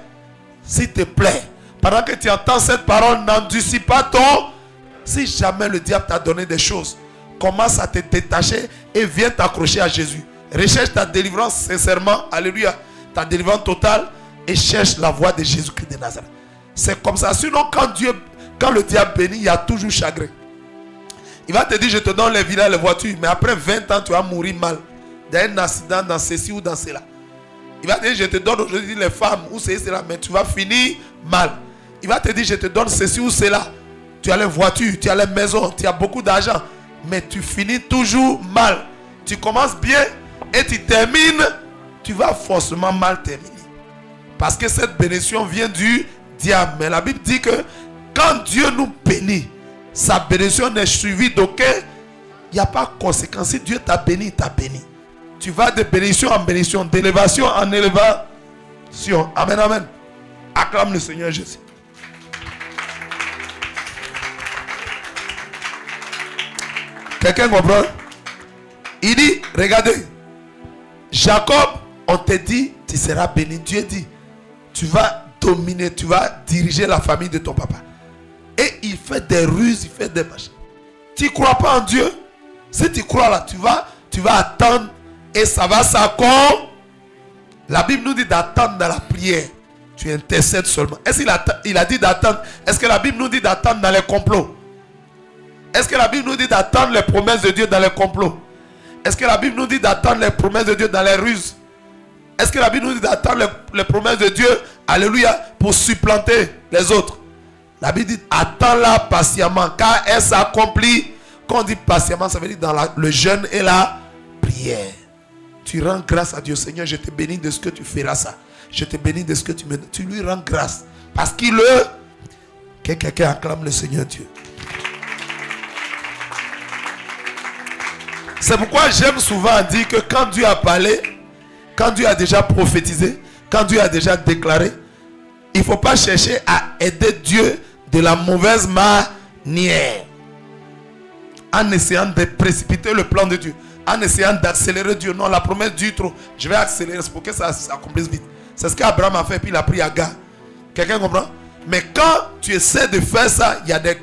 S'il te plaît, pendant que tu entends cette parole, n'endurcis pas ton... Si jamais le diable t'a donné des choses, commence à te détacher et viens t'accrocher à Jésus. Recherche ta délivrance sincèrement, alléluia, ta délivrance totale, et cherche la voie de Jésus-Christ de Nazareth. C'est comme ça. Sinon, quand le diable bénit, il y a toujours chagrin. Il va te dire, je te donne les villas, les voitures, mais après 20 ans, tu vas mourir mal. D'un accident, dans ceci ou dans cela. Il va te dire, je te donne aujourd'hui les femmes ou ceci, cela, mais tu vas finir mal. Il va te dire, je te donne ceci ou cela. Tu as les voitures, tu as les maisons, tu as beaucoup d'argent, mais tu finis toujours mal. Tu commences bien et tu termines, tu vas forcément mal terminer. Parce que cette bénédiction vient du diable. Mais la Bible dit que quand Dieu nous bénit, sa bénédiction n'est suivie d'aucun. Il n'y a pas de conséquence. Si Dieu t'a béni, il t'a béni. Tu vas de bénédiction en bénédiction, d'élévation en élévation. Amen, amen. Acclame le Seigneur Jésus. Quelqu'un comprend? Il dit, regardez, Jacob, on te dit, tu seras béni. Dieu dit, tu vas dominer, tu vas diriger la famille de ton papa. Et il fait des ruses, il fait des machins. Tu ne crois pas en Dieu? Si tu crois là, tu vas attendre et ça va s'accomplir. La Bible nous dit d'attendre dans la prière. Tu intercèdes seulement. Est-ce qu'il a dit d'attendre? Est-ce que la Bible nous dit d'attendre dans les complots? Est-ce que la Bible nous dit d'attendre les promesses de Dieu dans les complots? Est-ce que la Bible nous dit d'attendre les promesses de Dieu dans les ruses? Est-ce que la Bible nous dit d'attendre les promesses de Dieu, alléluia, pour supplanter les autres? La Bible dit attends-la patiemment, car elle s'accomplit. Quand on dit patiemment, ça veut dire dans le jeûne et la prière. Tu rends grâce à Dieu. Seigneur, je te bénis de ce que tu feras ça. Je te bénis de ce que tu me donnes. Tu lui rends grâce. Parce qu'il le... Que quelqu'un acclame le Seigneur Dieu. C'est pourquoi j'aime souvent dire que quand Dieu a parlé, quand Dieu a déjà prophétisé, quand Dieu a déjà déclaré, il ne faut pas chercher à aider Dieu de la mauvaise manière. En essayant de précipiter le plan de Dieu. En essayant d'accélérer Dieu. Non, la promesse dure trop. Je vais accélérer. C'est pour que ça s'accomplisse vite. C'est ce qu'Abraham a fait. Puis il a pris Agar. Quelqu'un comprend? Mais quand tu essaies de faire ça, il y a des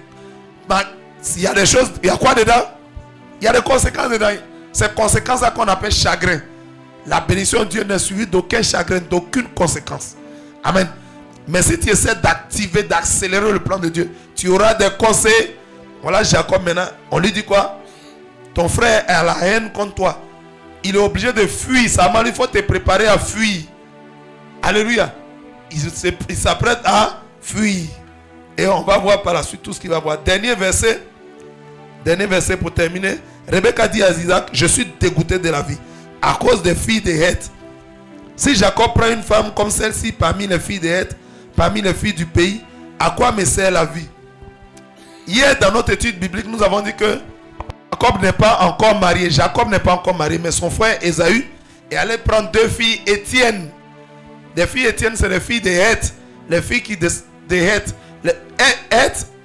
choses. Il y a quoi dedans? Il y a des conséquences dedans. Ces conséquences-là qu'on appelle chagrin. La bénédiction de Dieu n'est suivie d'aucun chagrin, d'aucune conséquence. Amen. Mais si tu essaies d'activer, d'accélérer le plan de Dieu, tu auras des conseils. Voilà Jacob maintenant. On lui dit quoi? Ton frère est à la haine contre toi. Il est obligé de fuir. Seulement il faut te préparer à fuir. Alléluia. Il s'apprête à fuir. Et on va voir par la suite tout ce qu'il va voir. Dernier verset pour terminer. Rebecca dit à Isaac, je suis dégoûté de la vie à cause des filles de Heth. Si Jacob prend une femme comme celle-ci parmi les filles de Heth, parmi les filles du pays, à quoi me sert la vie? Hier, dans notre étude biblique, nous avons dit que Jacob n'est pas encore marié. Jacob n'est pas encore marié, mais son frère Ésaü est allé prendre deux filles Étienne. Les filles Étienne, c'est les filles de Heth. Les filles de Heth.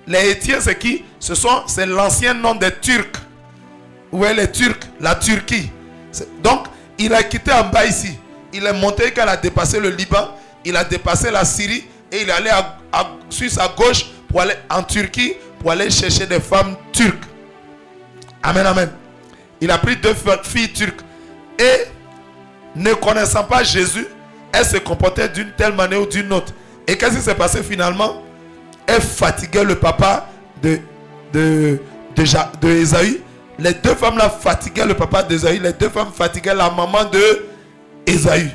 Les Étienne, c'est qui? C'est l'ancien nom des Turcs. Où est les Turcs? La Turquie. Donc, il a quitté en bas ici. Il est monté quand il a dépassé le Liban. Il a dépassé la Syrie. Et il est allé sur sa gauche pour aller en Turquie pour aller chercher des femmes turques. Amen, amen. Il a pris deux filles turques. Et ne connaissant pas Jésus, elle se comportait d'une telle manière ou d'une autre. Et qu'est-ce qui s'est passé finalement? Elle fatiguait le papa de Ésaü. Les deux femmes là fatiguaient le papa d'Ésaü. Les deux femmes fatiguaient la maman de Ésaü.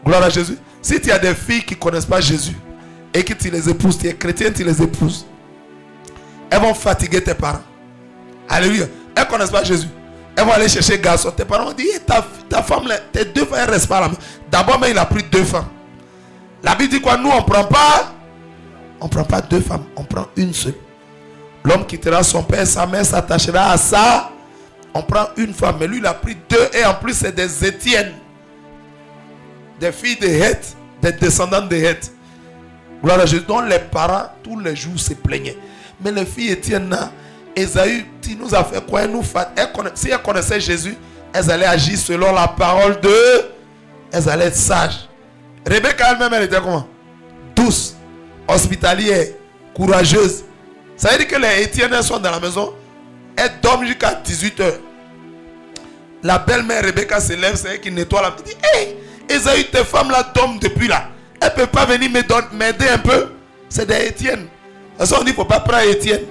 Gloire à Jésus. Si tu as des filles qui ne connaissent pas Jésus et que tu les épouses, tu es chrétien, tu les épouses, elles vont fatiguer tes parents. Alléluia. Elles ne connaissent pas Jésus. Elles vont aller chercher garçon. Tes parents vont dire, ta femme, tes deux femmes, elles restent pas là. D'abord, mais il a pris deux femmes. La Bible dit quoi? Nous, on ne prend pas deux femmes, on prend une seule. L'homme quittera son père, sa mère s'attachera à ça. On prend une femme. Mais lui, il a pris deux. Et en plus, c'est des Étienne. Des filles de Heth. Des descendants de Heth. Gloire à Jésus. Donc les parents, tous les jours, se plaignaient. Mais les filles Étienne, Ésaü, tu nous as fait quoi? Si elles connaissaient Jésus, elles allaient agir selon la parole de... Elles allaient être sages. Rebecca elle-même, elle était comment? Douce, hospitalière, courageuse. Ça veut dire que les Étienne sont dans la maison. Elles dorment jusqu'à 18 h. La belle-mère Rebecca se lève, c'est elle qui nettoie la maison. Elle dit, hé, Ésaü, tes femmes là dorment depuis là. Elle ne peut pas venir m'aider un peu. C'est des Étienne. De toute façon, on dit, il ne faut pas prendre Étienne.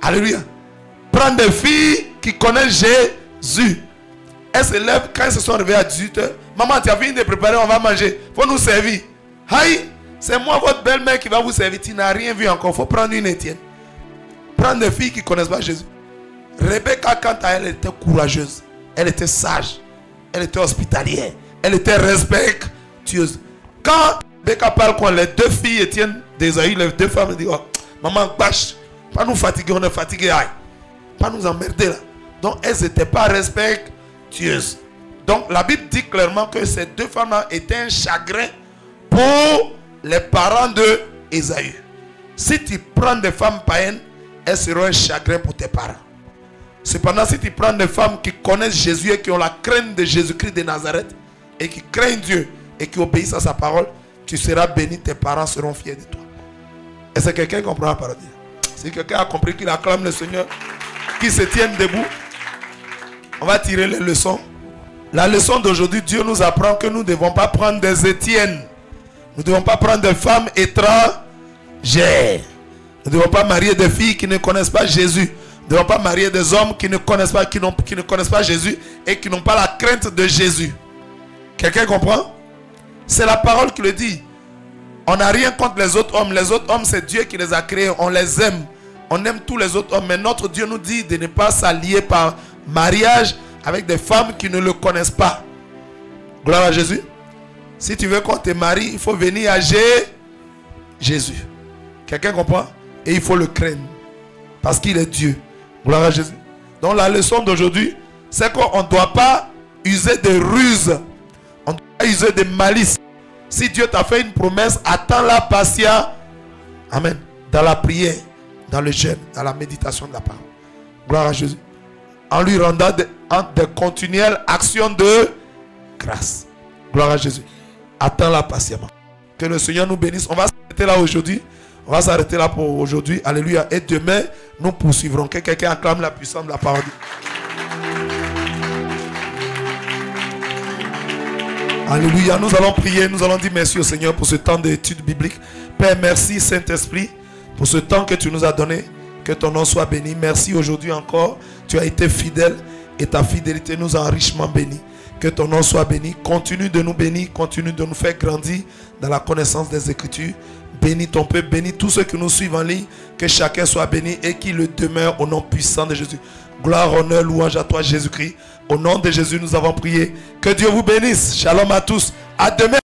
Alléluia. Prendre des filles qui connaissent Jésus. Elles se lèvent quand elles se sont réveillées à 18 h. Maman, tu as fini de préparer, on va manger. Il faut nous servir. Aïe, c'est moi, votre belle-mère, qui va vous servir. Tu n'as rien vu encore. Il faut prendre une Étienne. Prendre des filles qui ne connaissent pas Jésus. Rebecca, quant à elle, elle était courageuse. Elle était sage. Elle était hospitalière. Elle était respectueuse. Quand Rebecca parle quoi, les deux filles Étienne d'Ésaü, les deux femmes disent, oh, maman, bâche, pas nous fatiguer, on est fatigué. Aïe. Pas nous emmerder là. Donc elles n'étaient pas respectueuses. Donc la Bible dit clairement que ces deux femmes-là étaient un chagrin pour les parents de Ésaü. Si tu prends des femmes païennes, elles seront un chagrin pour tes parents. Cependant, si tu prends des femmes qui connaissent Jésus et qui ont la crainte de Jésus-Christ de Nazareth et qui craignent Dieu et qui obéissent à sa parole, tu seras béni, tes parents seront fiers de toi. Est-ce que quelqu'un comprend la parole? Si quelqu'un a compris qu'il acclame le Seigneur, qu'il se tienne debout, on va tirer les leçons. La leçon d'aujourd'hui, Dieu nous apprend que nous ne devons pas prendre des Étiennes. Nous ne devons pas prendre des femmes étrangères. Nous ne devons pas marier des filles qui ne connaissent pas Jésus. Nous ne devons pas marier des hommes qui ne connaissent pas, qui ne connaissent pas Jésus et qui n'ont pas la crainte de Jésus. Quelqu'un comprend? C'est la parole qui le dit. On n'a rien contre les autres hommes. Les autres hommes, c'est Dieu qui les a créés. On les aime. On aime tous les autres hommes. Mais notre Dieu nous dit de ne pas s'allier par mariage avec des femmes qui ne le connaissent pas. Gloire à Jésus. Si tu veux qu'on te marie, il faut venir à Jésus. Quelqu'un comprend? Et il faut le craindre. Parce qu'il est Dieu. Gloire à Jésus. Donc la leçon d'aujourd'hui, c'est qu'on ne doit pas user de ruse. On ne doit pas user de malice. Si Dieu t'a fait une promesse, attends-la patiemment. Amen. Dans la prière, dans le jeûne, dans la méditation de la parole. Gloire à Jésus. En lui rendant des continuelles actions de grâce. Gloire à Jésus. Attends-la patiemment. Que le Seigneur nous bénisse. On va s'arrêter là aujourd'hui. On va s'arrêter là pour aujourd'hui. Alléluia. Et demain, nous poursuivrons. Que quelqu'un acclame la puissance de la parole. Alléluia. Nous allons prier. Nous allons dire merci au Seigneur pour ce temps d'étude biblique. Père, merci Saint-Esprit pour ce temps que tu nous as donné. Que ton nom soit béni. Merci aujourd'hui encore. Tu as été fidèle et ta fidélité nous a enrichement bénis. Que ton nom soit béni. Continue de nous bénir. Continue de nous faire grandir dans la connaissance des Écritures. Bénis ton peuple. Bénis tous ceux qui nous suivent en ligne. Que chacun soit béni et qu'il le demeure au nom puissant de Jésus. Gloire, honneur, louange à toi Jésus-Christ. Au nom de Jésus nous avons prié. Que Dieu vous bénisse. Shalom à tous. À demain.